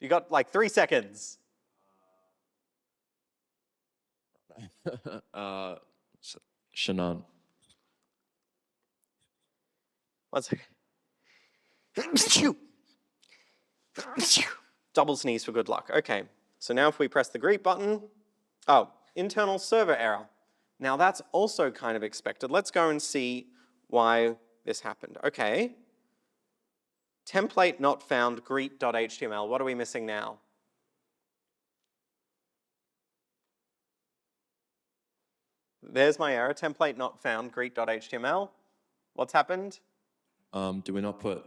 You got like 3 seconds. Shannon. 1 second. Double sneeze for good luck. Okay, so now if we press the greet button, oh, internal server error. Now that's also kind of expected. Let's go and see why this happened. Okay, template not found greet.html. What are we missing now? There's my error, template not found greet.html. What's happened? Do we not put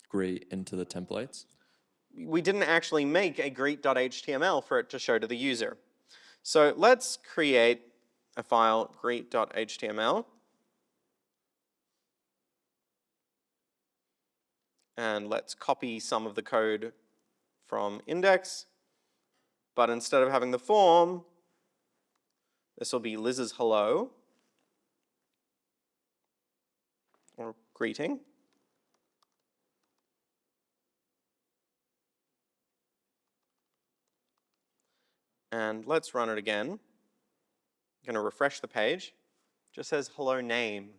greet into the templates? We didn't actually make a greet.html for it to show to the user. So let's create a file greet.html. And let's copy some of the code from index. But instead of having the form, this will be Liz's hello, or greeting. And let's run it again. I'm going to refresh the page. Just says hello name.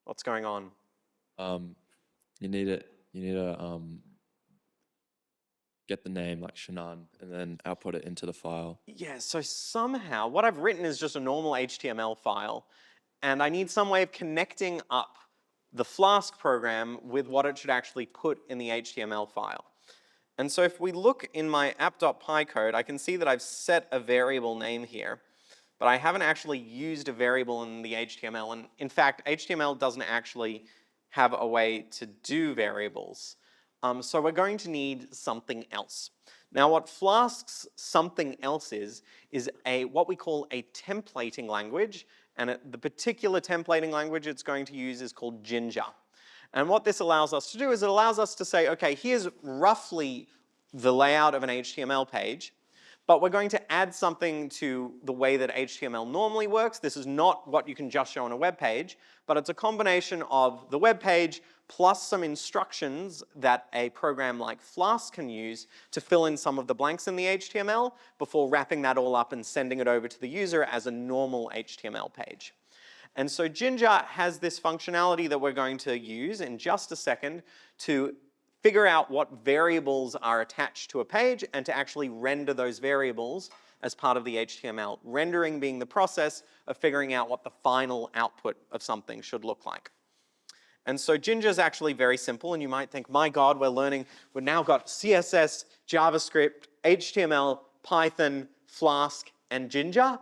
What's going on? You need to get the name like Shannon and then output it into the file. Yeah, so somehow what I've written is just a normal HTML file, and I need some way of connecting up the Flask program with what it should actually put in the HTML file. And so if we look in my app.py code, I can see that I've set a variable name here, but I haven't actually used a variable in the HTML. And in fact, HTML doesn't actually have a way to do variables. So we're going to need something else. Now what Flask's something else is what we call a templating language, and the particular templating language it's going to use is called Ginger. And what this allows us to do is it allows us to say, okay, here's roughly the layout of an HTML page, but we're going to add something to the way that HTML normally works. This is not what you can just show on a web page, but it's a combination of the web page plus some instructions that a program like Flask can use to fill in some of the blanks in the HTML before wrapping that all up and sending it over to the user as a normal HTML page. And so Ginger has this functionality that we're going to use in just a second to figure out what variables are attached to a page and to actually render those variables as part of the HTML. Rendering being the process of figuring out what the final output of something should look like. And so Ginger is actually very simple, and you might think, my God, we've now got CSS, JavaScript, HTML, Python, Flask, and Ginger.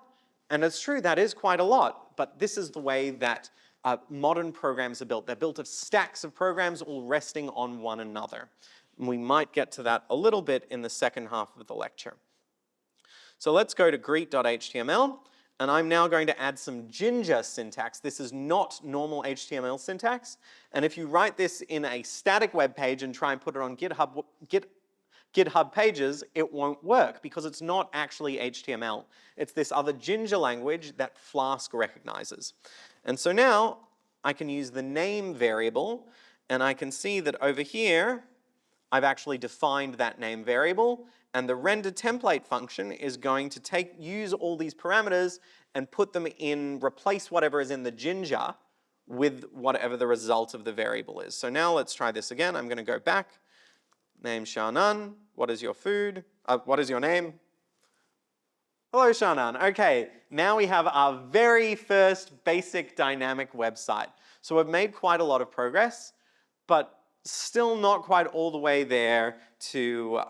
And it's true, that is quite a lot, but this is the way that modern programs are built. They're built of stacks of programs all resting on one another. And we might get to that a little bit in the second half of the lecture. So let's go to greet.html, and I'm now going to add some Ginger syntax. This is not normal HTML syntax, and if you write this in a static web page and try and put it on GitHub pages, it won't work because it's not actually HTML. It's this other Ginger language that Flask recognizes. And so now I can use the name variable, and I can see that over here, I've actually defined that name variable, and the render template function is going to use all these parameters and put them in, replace whatever is in the Ginger with whatever the result of the variable is. So now let's try this again. I'm going to go back. Name Shannon. What is your food? What is your name? Hello, Shannon. Okay, now we have our very first basic dynamic website. So we've made quite a lot of progress, but still not quite all the way there to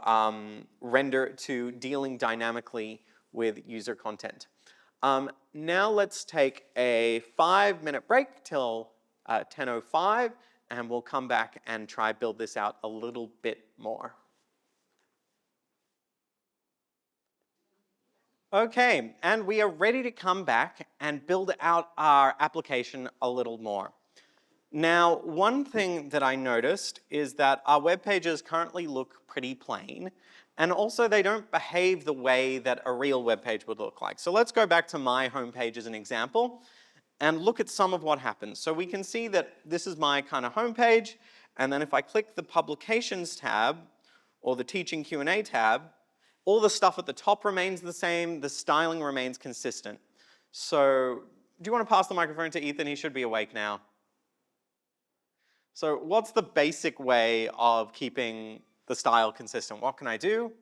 to dealing dynamically with user content. Now let's take a 5-minute break till 10:05, and we'll come back and try build this out a little bit more. Okay, and we are ready to come back and build out our application a little more. Now, one thing that I noticed is that our web pages currently look pretty plain, and also they don't behave the way that a real web page would look like. So let's go back to my homepage as an example and look at some of what happens. So we can see that this is my kind of homepage, and then if I click the Publications tab or the Teaching Q&A tab, all the stuff at the top remains the same, the styling remains consistent. So do you want to pass the microphone to Ethan? He should be awake now. So what's the basic way of keeping the style consistent? What can I do?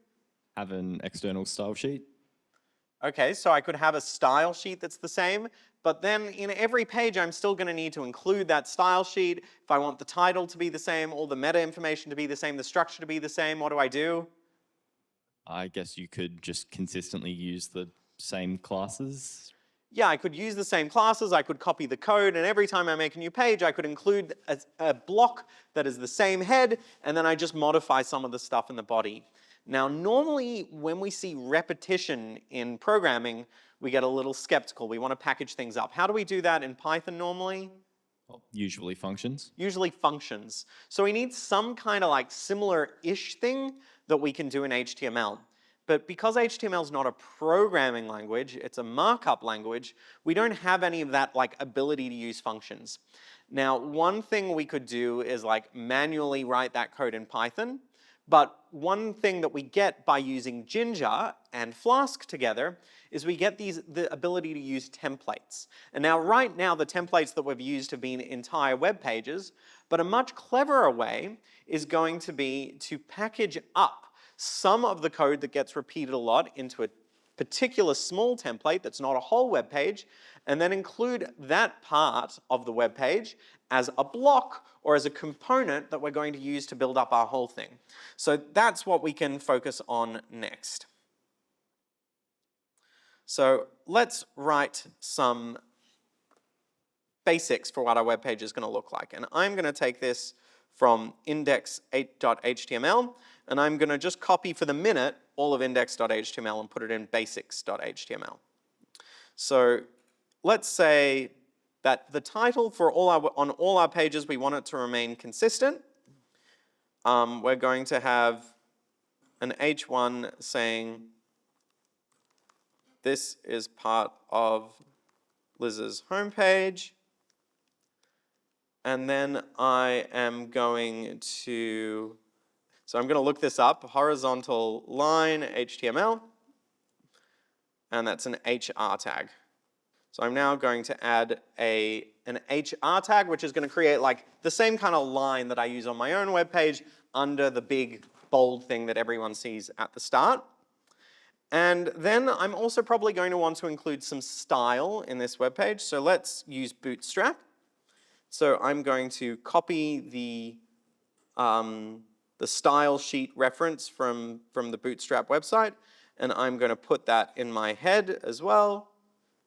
Have an external style sheet. Okay, so I could have a style sheet that's the same, but then in every page I'm still going to need to include that style sheet. If I want the title to be the same, all the meta information to be the same, the structure to be the same, what do I do? I guess you could just consistently use the same classes. Yeah, I could use the same classes, I could copy the code, and every time I make a new page, I could include a block that is the same head, and then I just modify some of the stuff in the body. Now, normally when we see repetition in programming, we get a little skeptical. We want to package things up. How do we do that in Python normally? Usually functions. Usually functions. So we need some kind of like similar-ish thing that we can do in HTML. But because HTML is not a programming language, it's a markup language, we don't have any of that like ability to use functions. Now, one thing we could do is like manually write that code in Python. But one thing that we get by using Ginger and Flask together is we get the ability to use templates. And now right now the templates that we've used have been entire web pages, but a much cleverer way is going to be to package up some of the code that gets repeated a lot into a particular small template that's not a whole web page, and then include that part of the web page as a block or as a component that we're going to use to build up our whole thing. So that's what we can focus on next. So let's write some basics for what our web page is going to look like. And I'm going to take this from index8.html, and I'm going to just copy for the minute all of index.html and put it in basics.html. So let's say that the title for on all our pages, we want it to remain consistent. We're going to have an h1 saying, this is part of Liz's homepage. And then I am going to, so I'm going to look this up, horizontal line HTML, and that's an HR tag. So I'm now going to add an HR tag, which is going to create like the same kind of line that I use on my own web page under the big bold thing that everyone sees at the start. And then I'm also probably going to want to include some style in this web page. So let's use Bootstrap. So I'm going to copy the style sheet reference from the Bootstrap website, and I'm going to put that in my head as well.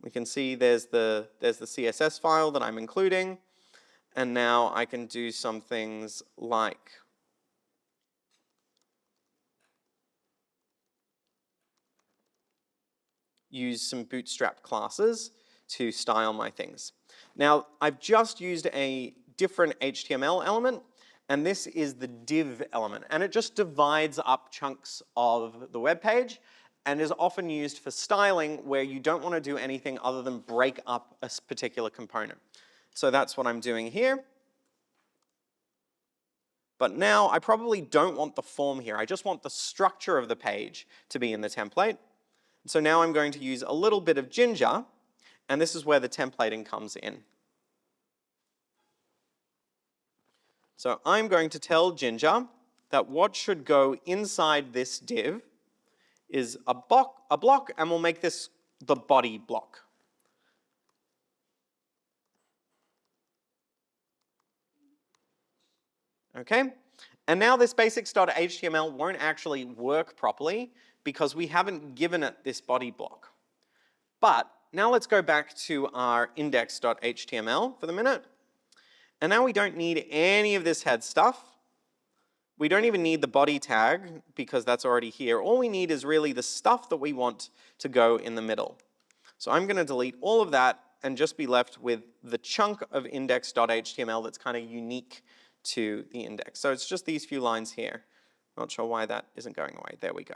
We can see there's the CSS file that I'm including, and now I can do some things like use some Bootstrap classes to style my things. Now, I've just used a different HTML element, and this is the div element, and it just divides up chunks of the web page and is often used for styling where you don't want to do anything other than break up a particular component. So that's what I'm doing here. But now I probably don't want the form here. I just want the structure of the page to be in the template. So now I'm going to use a little bit of Ginger, and this is where the templating comes in. So I'm going to tell Ginger that what should go inside this div is a block, and we'll make this the body block. Okay, and now this basics.html won't actually work properly because we haven't given it this body block. But now let's go back to our index.html for the minute. And now we don't need any of this head stuff. We don't even need the body tag because that's already here. All we need is really the stuff that we want to go in the middle. So I'm going to delete all of that and just be left with the chunk of index.html that's kind of unique to the index. So it's just these few lines here. Not sure why that isn't going away. There we go.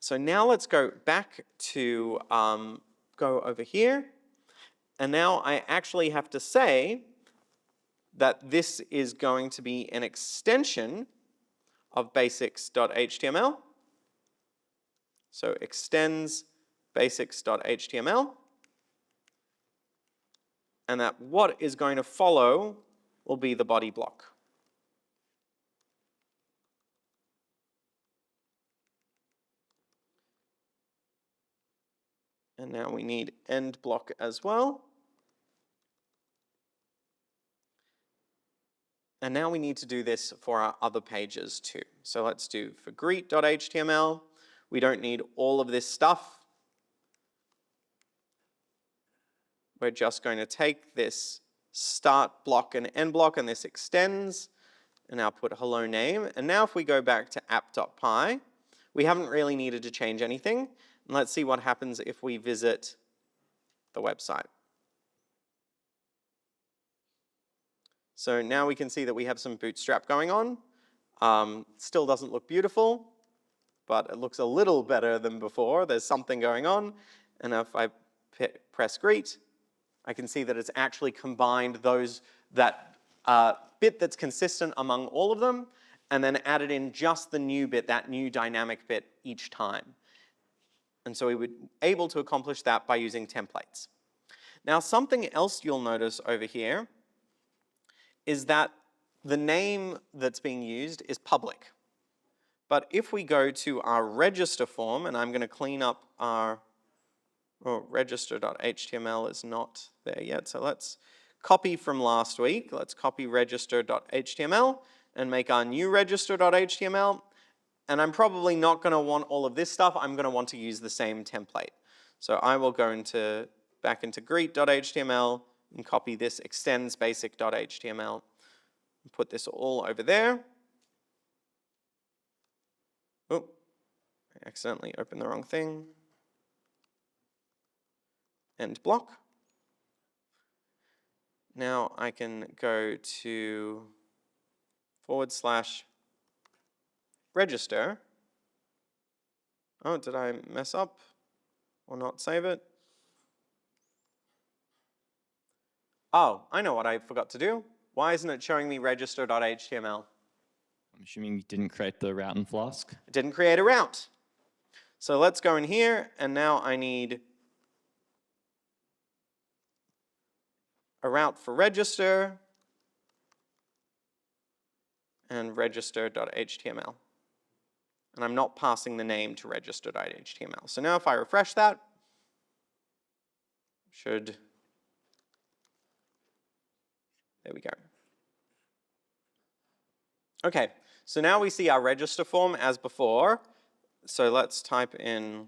So now let's go back to go over here. And now I actually have to say that this is going to be an extension of basics.html. So extends basics.html. And that what is going to follow will be the body block. And now we need end block as well. And now we need to do this for our other pages too. So let's do for greet.html. We don't need all of this stuff. We're just going to take this start block and end block, and this extends, and now put hello name. And now if we go back to app.py, we haven't really needed to change anything. And let's see what happens if we visit the website. So now we can see that we have some bootstrap going on. Still doesn't look beautiful, but it looks a little better than before. There's something going on. And if I press greet, I can see that it's actually combined that bit that's consistent among all of them, and then added in just the new bit, that new dynamic bit each time. And so we were able to accomplish that by using templates. Now something else you'll notice over here is that the name that's being used is public. But if we go to our register form, and I'm going to clean up our register.html is not there yet. So let's copy from last week. Let's copy register.html and make our new register.html. And I'm probably not going to want all of this stuff. I'm going to want to use the same template. So I will go back into greet.html and copy this extends basic.html and put this all over there. Oh, I accidentally opened the wrong thing. End block. Now I can go to /register. Oh, did I mess up or not save it? Oh, I know what I forgot to do. Why isn't it showing me register.html? I'm assuming you didn't create the route and flask. It didn't create a route. So let's go in here, and now I need a route for register and register.html. And I'm not passing the name to register.html. So now if I refresh that, there we go. Okay, so now we see our register form as before. So let's type in,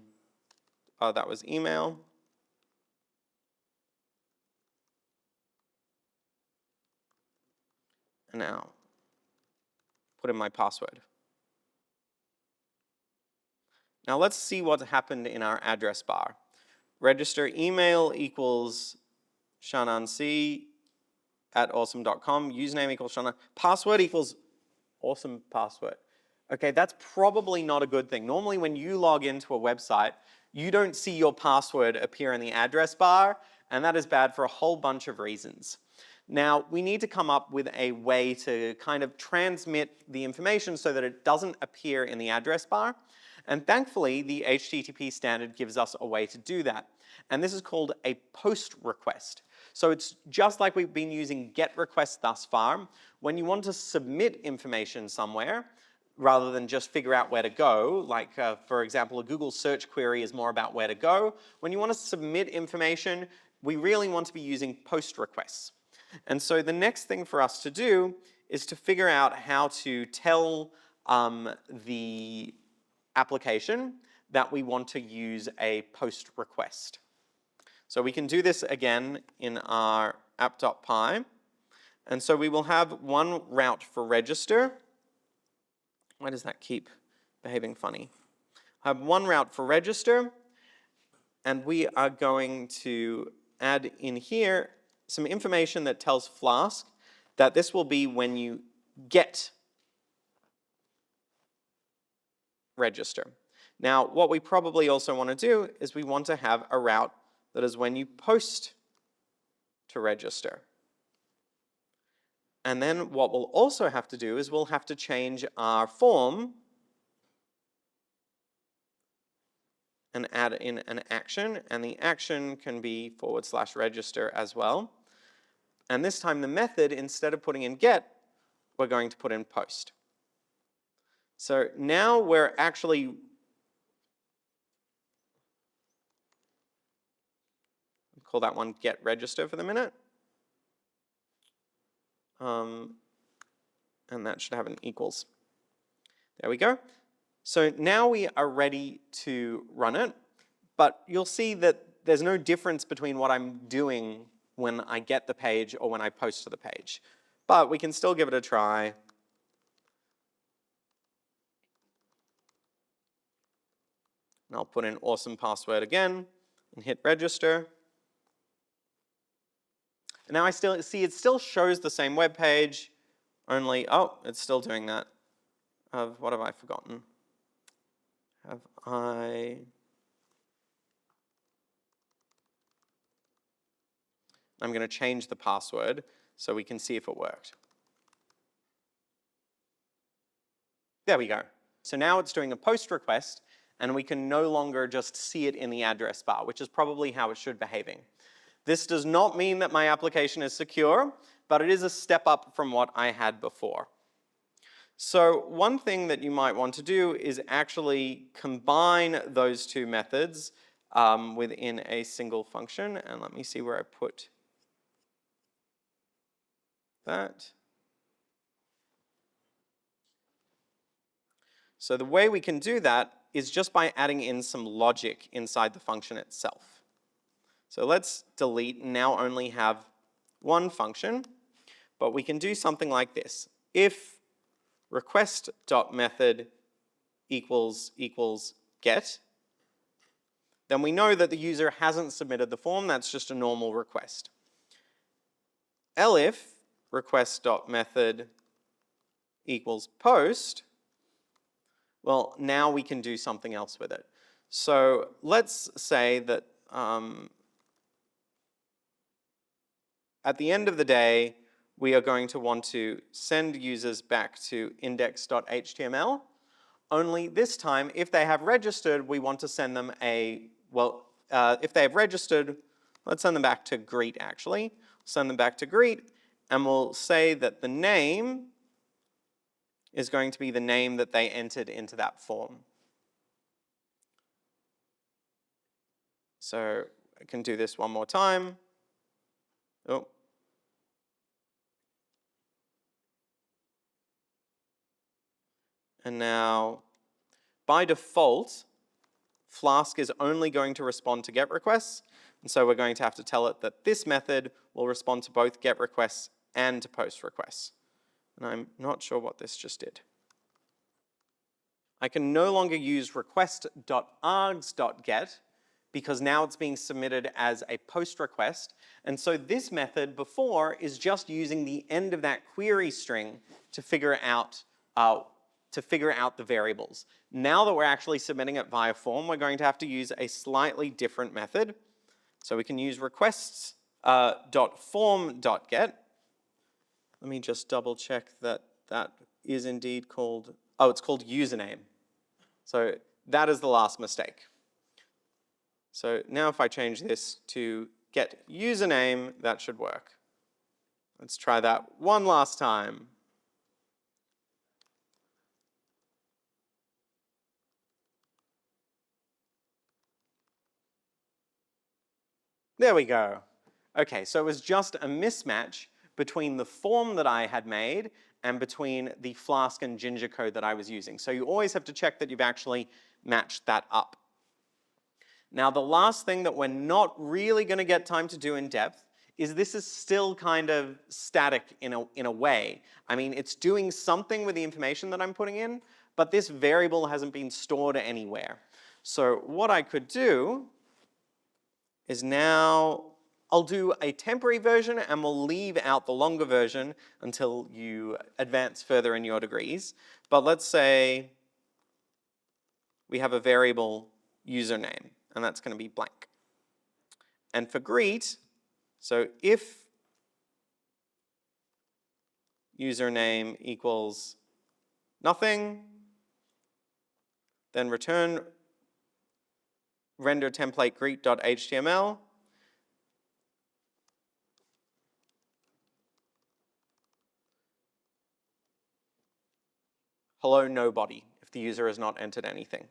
oh, that was email. And now put in my password. Now let's see what happened in our address bar. Register email equals shananc@awesome.com. Username equals Shannan. Password equals awesome password. Okay, that's probably not a good thing. Normally when you log into a website, you don't see your password appear in the address bar, and that is bad for a whole bunch of reasons. Now, we need to come up with a way to kind of transmit the information so that it doesn't appear in the address bar. And thankfully, the HTTP standard gives us a way to do that. And this is called a post request. So it's just like we've been using GET requests thus far. When you want to submit information somewhere, rather than just figure out where to go. Like, for example, a Google search query is more about where to go. When you want to submit information, we really want to be using post requests. And so the next thing for us to do is to figure out how to tell the application that we want to use a post request. So we can do this again in our app.py. And so we will have one route for register. Why does that keep behaving funny? I have one route for register, and we are going to add in here some information that tells Flask that this will be when you get register. Now, what we probably also want to do is we want to have a route that is when you post to register. And then what we'll also have to do is we'll have to change our form and add in an action, and the action can be /register as well. And this time the method, instead of putting in get, we're going to put in post. So now we're actually call that one get register for the minute. And that should have an equals. There we go. So now we are ready to run it, but you'll see that there's no difference between what I'm doing when I get the page or when I post to the page. But we can still give it a try. And I'll put in awesome password again and hit register. And now I still see it still shows the same web page, only, oh, it's still doing that. What have I forgotten? I'm going to change the password so we can see if it worked. There we go. So now it's doing a post request, and we can no longer just see it in the address bar, which is probably how it should be behaving. This does not mean that my application is secure, but it is a step up from what I had before. So one thing that you might want to do is actually combine those two methods within a single function. And let me see where I put that. So the way we can do that is just by adding in some logic inside the function itself. So let's delete and now only have one function, but we can do something like this. If request.method equals get, then we know that the user hasn't submitted the form, that's just a normal request. Elif request.method equals post, well, now we can do something else with it. So let's say that at the end of the day, we are going to want to send users back to index.html. Only this time, if they have registered, we want to send them if they have registered, let's send them back to greet actually. Send them back to greet, and we'll say that the name is going to be the name that they entered into that form. So I can do this one more time. Oh. And now, by default, Flask is only going to respond to GET requests, and so we're going to have to tell it that this method will respond to both GET requests and to POST requests. And I'm not sure what this just did. I can no longer use request.args.get because now it's being submitted as a POST request, and so this method before is just using the end of that query string to figure out the variables. Now that we're actually submitting it via form, we're going to have to use a slightly different method. So we can use requests.form.get. Let me just double check that that is indeed called, oh, it's called username. So that is the last mistake. So now if I change this to get username, that should work. Let's try that one last time. There we go. Okay, so it was just a mismatch between the form that I had made and between the Flask and Ginger code that I was using. So you always have to check that you've actually matched that up. Now, the last thing that we're not really going to get time to do in depth is this is still kind of static in a way. I mean, it's doing something with the information that I'm putting in, but this variable hasn't been stored anywhere. So what I could do is now I'll do a temporary version and we'll leave out the longer version until you advance further in your degrees. But let's say we have a variable username, and that's going to be blank. And for greet, so if username equals nothing, then return render template greet.html. Hello nobody if the user has not entered anything. And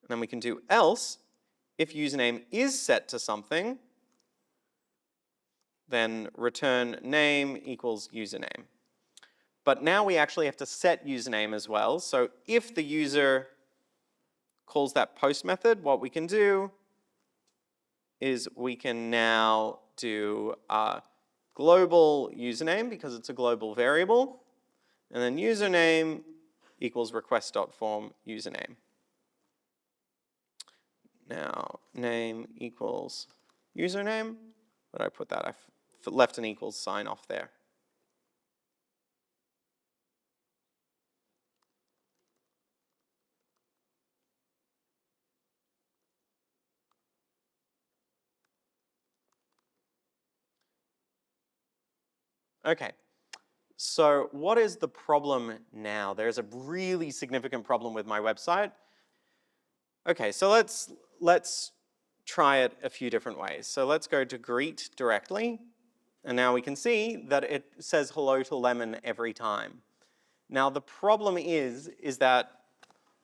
then we can do else if username is set to something, then return name equals username. But now we actually have to set username as well. So if the user calls that post method, what we can do is we can now do global username because it's a global variable, and then username equals request.form username. Now name equals username. Where did I put that? I left an equals sign off there. Okay, so what is the problem now? There's a really significant problem with my website. Okay, so let's try it a few different ways. So let's go to greet directly, and now we can see that it says hello to lemon every time. Now the problem is that,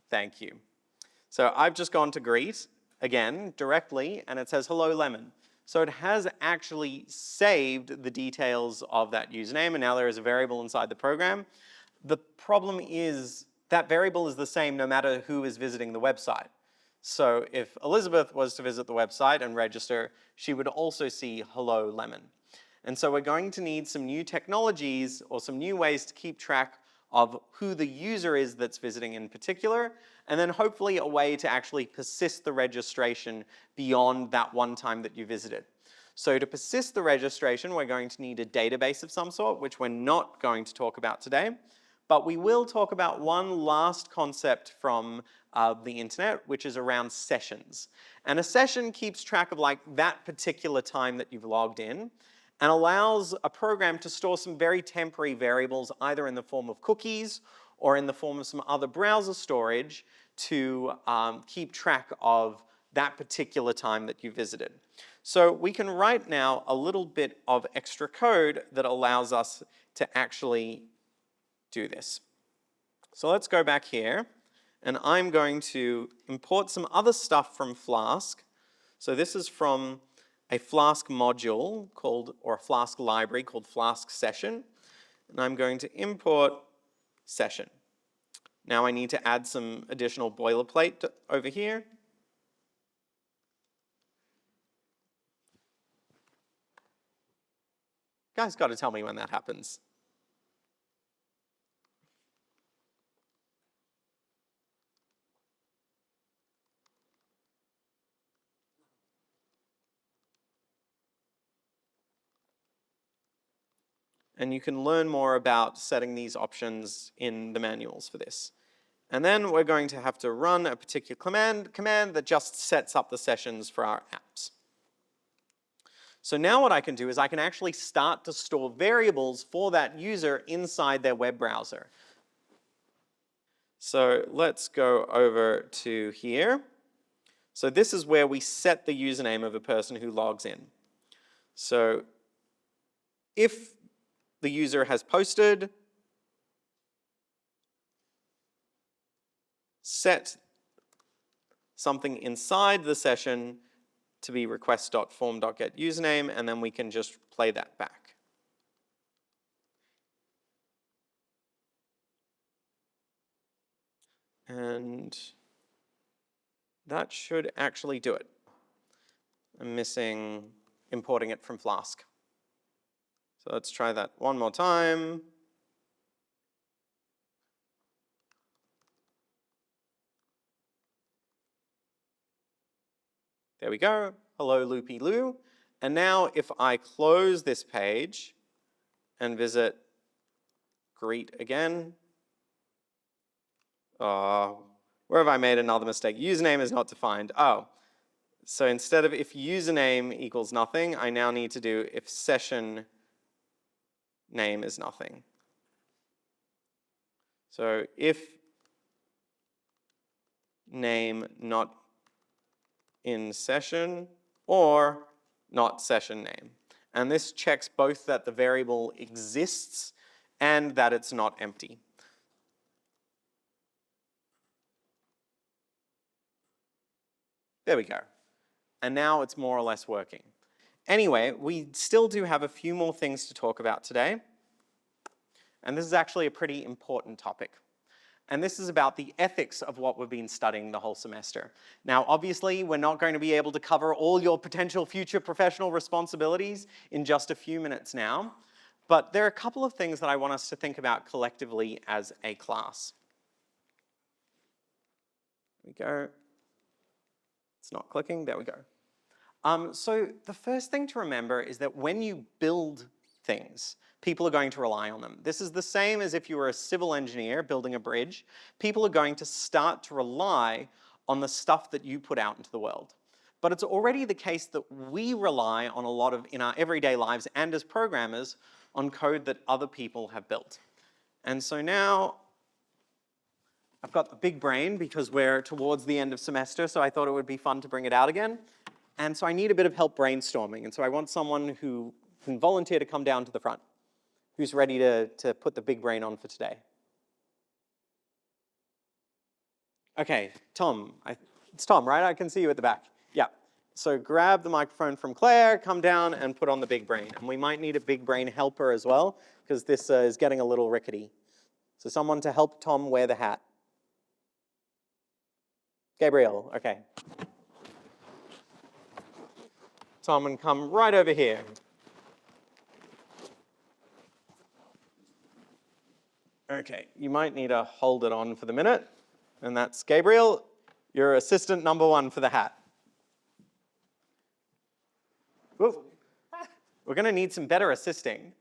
thank you. So I've just gone to greet, again, directly, and it says hello lemon. So it has actually saved the details of that username, and now there is a variable inside the program. The problem is that variable is the same no matter who is visiting the website. So if Elizabeth was to visit the website and register, she would also see hello lemon. And so we're going to need some new technologies or some new ways to keep track of who the user is that's visiting in particular, and then hopefully a way to actually persist the registration beyond that one time that you visited. So to persist the registration, we're going to need a database of some sort, which we're not going to talk about today, but we will talk about one last concept from the internet, which is around sessions. And a session keeps track of like that particular time that you've logged in, and allows a program to store some very temporary variables, either in the form of cookies or in the form of some other browser storage to keep track of that particular time that you visited. So we can write now a little bit of extra code that allows us to actually do this. So let's go back here, and I'm going to import some other stuff from Flask. So this is from a Flask module called, or a Flask library called Flask session, and I'm going to import session. Now I need to add some additional boilerplate over here. Guys got to tell me when that happens. And you can learn more about setting these options in the manuals for this. And then we're going to have to run a particular command that just sets up the sessions for our apps. So now what I can do is I can actually start to store variables for that user inside their web browser. So let's go over to here. So this is where we set the username of a person who logs in. So if the user has posted, set something inside the session to be request.form.getUsername, and then we can just play that back. And that should actually do it. I'm missing importing it from Flask. So let's try that one more time. There we go. Hello, Loopy Loo. And now if I close this page and visit greet again, where have I made another mistake? Username is not defined. Oh, so instead of if username equals nothing, I now need to do if session name is nothing. So if name not in session or not session name. And this checks both that the variable exists and that it's not empty. There we go. And now it's more or less working. Anyway, we still do have a few more things to talk about today. And this is actually a pretty important topic. And this is about the ethics of what we've been studying the whole semester. Now, obviously, we're not going to be able to cover all your potential future professional responsibilities in just a few minutes now. But there are a couple of things that I want us to think about collectively as a class. There we go. It's not clicking. There we go. So the first thing to remember is that when you build things, people are going to rely on them. This is the same as if you were a civil engineer building a bridge. People are going to start to rely on the stuff that you put out into the world. But it's already the case that we rely on a lot of, in our everyday lives and as programmers, on code that other people have built. And so now I've got the big brain because we're towards the end of semester, so I thought it would be fun to bring it out again. And so I need a bit of help brainstorming. And so I want someone who can volunteer to come down to the front, who's ready to put the big brain on for today. Okay, Tom. It's Tom, right? I can see you at the back. Yeah. So grab the microphone from Claire, come down and put on the big brain. And we might need a big brain helper as well, because this is getting a little rickety. So someone to help Tom wear the hat. Gabriel, okay. Tom, and come right over here. Okay, you might need to hold it on for the minute. And that's Gabriel, your assistant number one for the hat. Whoa. We're going to need some better assisting.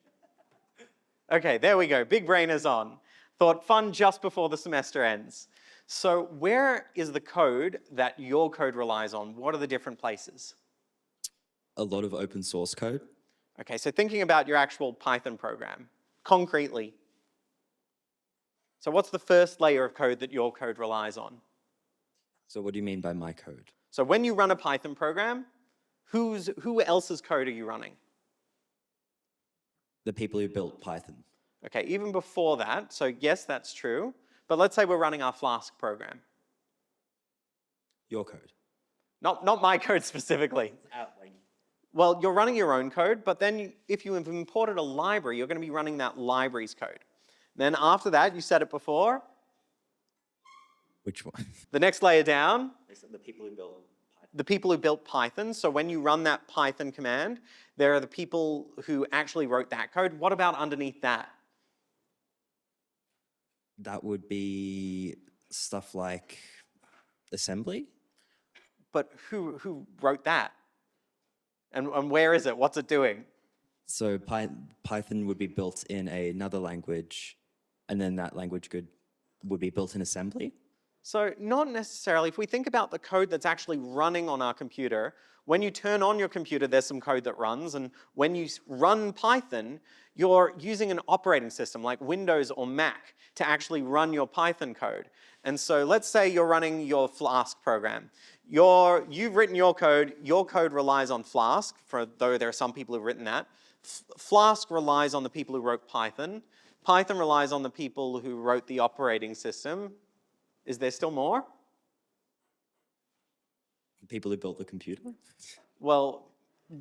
Okay, there we go. Big brain is on. Thought fun just before the semester ends. So where is the code that your code relies on? What are the different places? A lot of open source code. Okay, so thinking about your actual Python program, concretely. So what's the first layer of code that your code relies on? So what do you mean by my code? So when you run a Python program, who else's code are you running? The people who built Python. Okay, even before that, so yes, that's true. But let's say we're running our Flask program. Your code. Not my code specifically. Well, you're running your own code, but then if you have imported a library, you're going to be running that library's code. Then after that, you said it before, Which one? the next layer down, The people who built Python. the people who built Python. So when you run that Python command, there are the people who actually wrote that code. What about underneath that? That would be stuff like assembly. But who wrote that? And where is it? What's it doing? So Python would be built in another language, and then that language would be built in assembly. So not necessarily. If we think about the code that's actually running on our computer, when you turn on your computer, there's some code that runs. And when you run Python, you're using an operating system like Windows or Mac to actually run your Python code. And so let's say you're running your Flask program. You've written your code relies on Flask, though there are some people who've written that. Flask relies on the people who wrote Python. Python relies on the people who wrote the operating system. Is there still more? The people who built the computer. Well,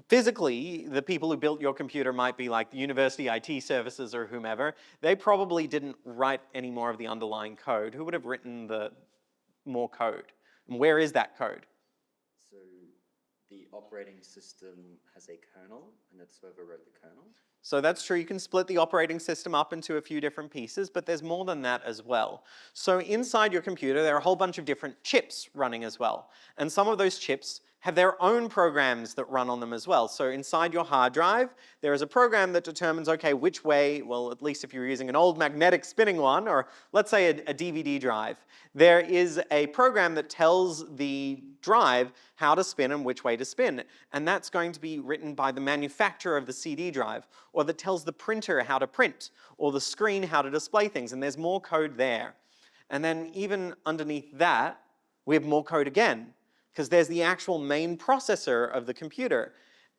physically, the people who built your computer might be like the university IT services or whomever. They probably didn't write any more of the underlying code. Who would have written the more code? And where is that code? So the operating system has a kernel, and it's whoever wrote the kernel. So that's true. You can split the operating system up into a few different pieces, but there's more than that as well. So inside your computer, there are a whole bunch of different chips running as well. And some of those chips have their own programs that run on them as well. So inside your hard drive, there is a program that determines, okay, which way, well, at least if you're using an old magnetic spinning one, or let's say a DVD drive, there is a program that tells the drive how to spin and which way to spin. And that's going to be written by the manufacturer of the CD drive, or that tells the printer how to print, or the screen how to display things. And there's more code there. And then even underneath that, we have more code again, because there's the actual main processor of the computer,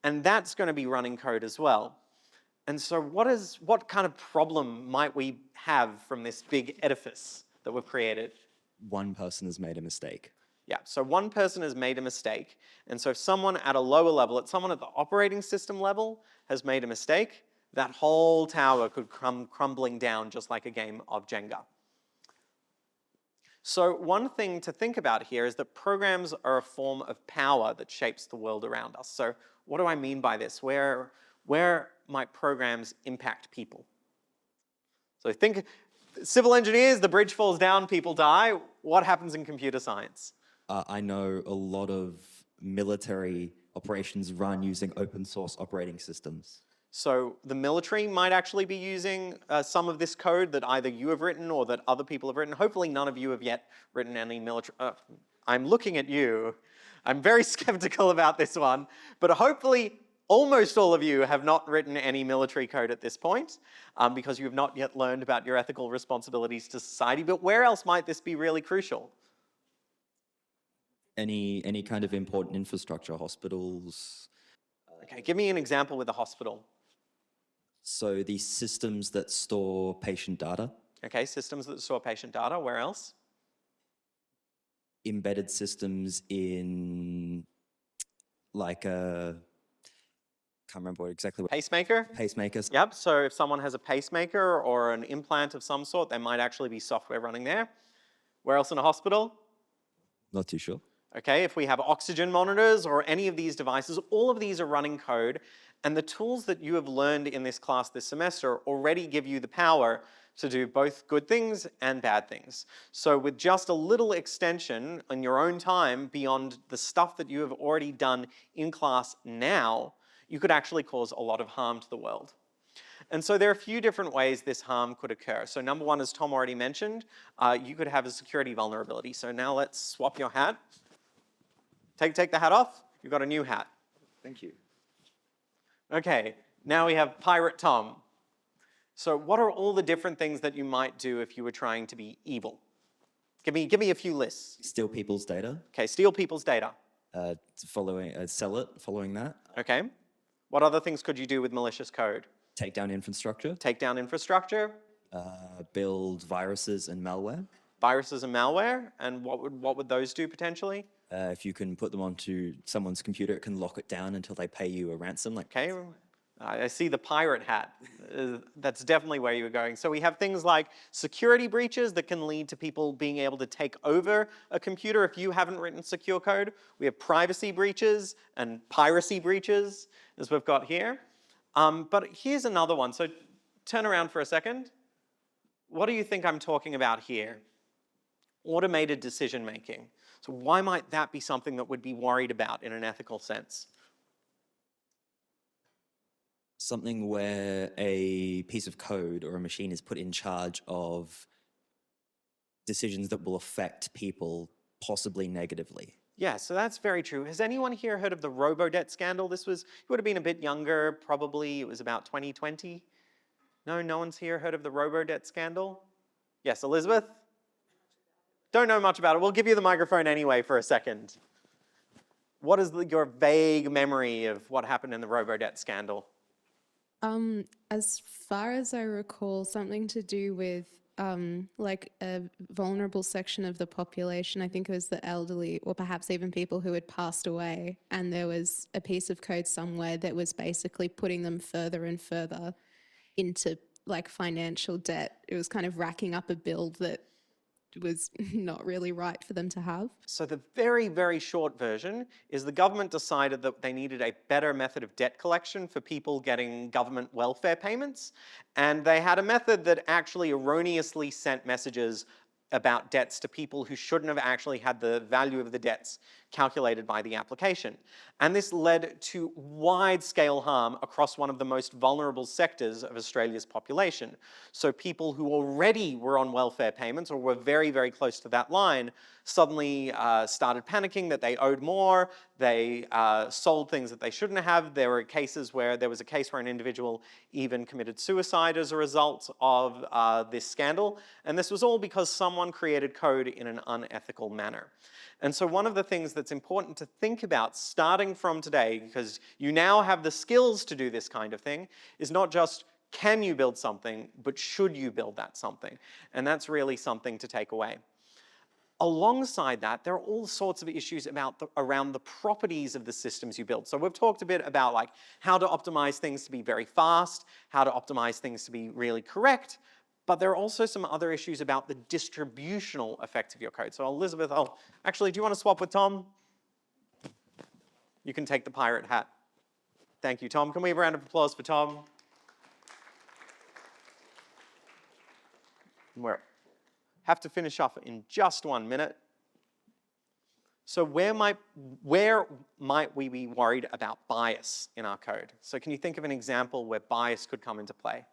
and that's going to be running code as well. And so what kind of problem might we have from this big edifice that we've created? One person has made a mistake. Yeah, so one person has made a mistake, and so if someone at a lower level, someone at the operating system level has made a mistake, that whole tower could come crumbling down just like a game of Jenga. So one thing to think about here is that programs are a form of power that shapes the world around us. So what do I mean by this? Where might programs impact people? So think, civil engineers, the bridge falls down, people die. What happens in computer science? I know a lot of military operations run using open source operating systems. So the military might actually be using some of this code that either you have written or that other people have written. Hopefully none of you have yet written any military... I'm looking at you. I'm very skeptical about this one. But hopefully almost all of you have not written any military code at this point because you have not yet learned about your ethical responsibilities to society. But where else might this be really crucial? Any kind of important infrastructure, hospitals. Okay, give me an example with a hospital. So the systems that store patient data. Okay, systems that store patient data. Where else? Embedded systems in like a, can't remember exactly what. Pacemaker? Pacemakers. Yep, so if someone has a pacemaker or an implant of some sort, there might actually be software running there. Where else in a hospital? Not too sure. Okay, if we have oxygen monitors or any of these devices, all of these are running code, and the tools that you have learned in this class this semester already give you the power to do both good things and bad things. So with just a little extension in your own time beyond the stuff that you have already done in class now, you could actually cause a lot of harm to the world. And so there are a few different ways this harm could occur. So number one, as Tom already mentioned, you could have a security vulnerability. So now let's swap your hat. Take the hat off, you've got a new hat. Thank you. Okay, now we have Pirate Tom. So what are all the different things that you might do if you were trying to be evil? Give me a few lists. Steal people's data. Okay, steal people's data. Sell it, following that. Okay. What other things could you do with malicious code? Take down infrastructure. Take down infrastructure, Build viruses and malware. viruses and malware, and what would those do potentially? If you can put them onto someone's computer, it can lock it down until they pay you a ransom. Like, Okay, I see the pirate hat. That's definitely where you were going. So we have things like security breaches that can lead to people being able to take over a computer if you haven't written secure code. We have privacy breaches and piracy breaches, as we've got here. But here's another one. So turn around for a second. What do you think I'm talking about here? Automated decision making. So why might that be something that would be worried about in an ethical sense? something where a piece of code or a machine is put in charge of decisions that will affect people possibly negatively. Yeah, so that's very true. Has anyone here heard of the robo-debt scandal? You would have been a bit younger, probably. It was about 2020. No one's here heard of the robo-debt scandal? Yes, Elizabeth? Don't know much about it. We'll give you the microphone anyway for a second. What is your vague memory of what happened in the robo-debt scandal? As far as I recall, something to do with like a vulnerable section of the population. I think it was the elderly, or perhaps even people who had passed away. And there was a piece of code somewhere that was basically putting them further and further into like financial debt. It was kind of racking up a bill that was not really right for them to have. So the very, very short version is the government decided that they needed a better method of debt collection for people getting government welfare payments. And they had a method that actually erroneously sent messages about debts to people who shouldn't have actually had the value of the debts calculated by the application. And this led to wide-scale harm across one of the most vulnerable sectors of Australia's population. So people who already were on welfare payments or were very, very close to that line suddenly started panicking that they owed more. They sold things that they shouldn't have. There were cases where there was a case where an individual even committed suicide as a result of this scandal. And this was all because someone created code in an unethical manner. And so one of the things that's important to think about starting from today, because you now have the skills to do this kind of thing, is not just can you build something, but should you build that something? And that's really something to take away. Alongside that, there are all sorts of issues around the properties of the systems you build. So we've talked a bit about like how to optimize things to be very fast, how to optimize things to be really correct, but there are also some other issues about the distributional effect of your code. So Elizabeth, actually, do you want to swap with Tom? You can take the pirate hat. Thank you, Tom. Can we have a round of applause for Tom? We have to finish off in just 1 minute. So where might we be worried about bias in our code? So can you think of an example where bias could come into play?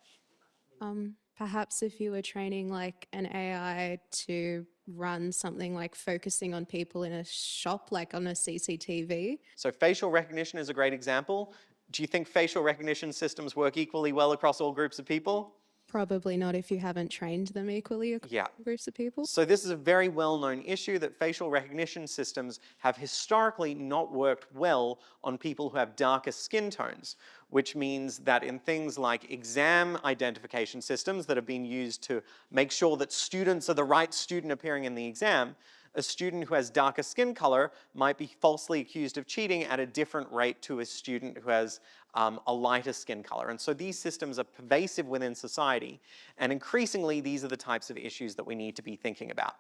Perhaps if you were training like an AI to run something like focusing on people in a shop, like on a CCTV. So facial recognition is a great example. Do you think facial recognition systems work equally well across all groups of people? Probably not if you haven't trained them equally across groups of people. So this is a very well-known issue that facial recognition systems have historically not worked well on people who have darker skin tones, which means that in things like exam identification systems that have been used to make sure that students are the right student appearing in the exam, a student who has darker skin color might be falsely accused of cheating at a different rate to a student who has a lighter skin color. And so these systems are pervasive within society, and increasingly these are the types of issues that we need to be thinking about.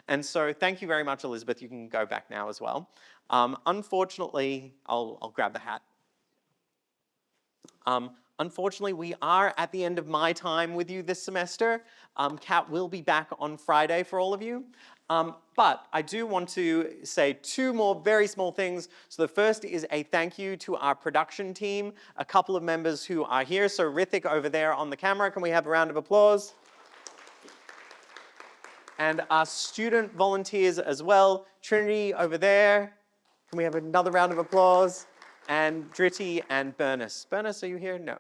And so thank you very much, Elizabeth. You can go back now as well. Unfortunately, I'll grab the hat. Unfortunately, we are at the end of my time with you this semester. Kat will be back on Friday for all of you. But I do want to say 2 more very small things. So the first is a thank you to our production team, a couple of members who are here. So Rithik over there on the camera, can we have a round of applause? And our student volunteers as well. Trinity over there, can we have another round of applause? And Dritty and Bernice. Bernice, are you here? No.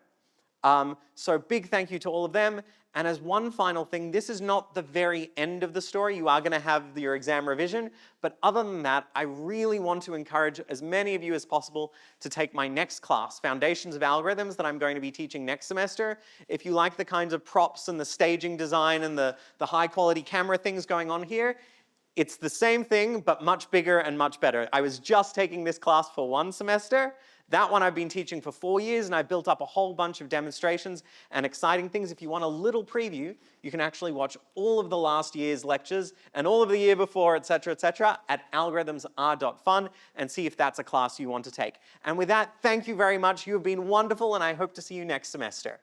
So big thank you to all of them. And as one final thing, this is not the very end of the story. You are going to have your exam revision. But other than that, I really want to encourage as many of you as possible to take my next class, Foundations of Algorithms, that I'm going to be teaching next semester. If you like the kinds of props and the staging design and the high quality camera things going on here, it's the same thing, but much bigger and much better. I was just taking this class for 1 semester. That one I've been teaching for 4 years, and I built up a whole bunch of demonstrations and exciting things. If you want a little preview, you can actually watch all of the last year's lectures and all of the year before, et cetera, at algorithmsr.fun and see if that's a class you want to take. And with that, thank you very much. You have been wonderful, and I hope to see you next semester.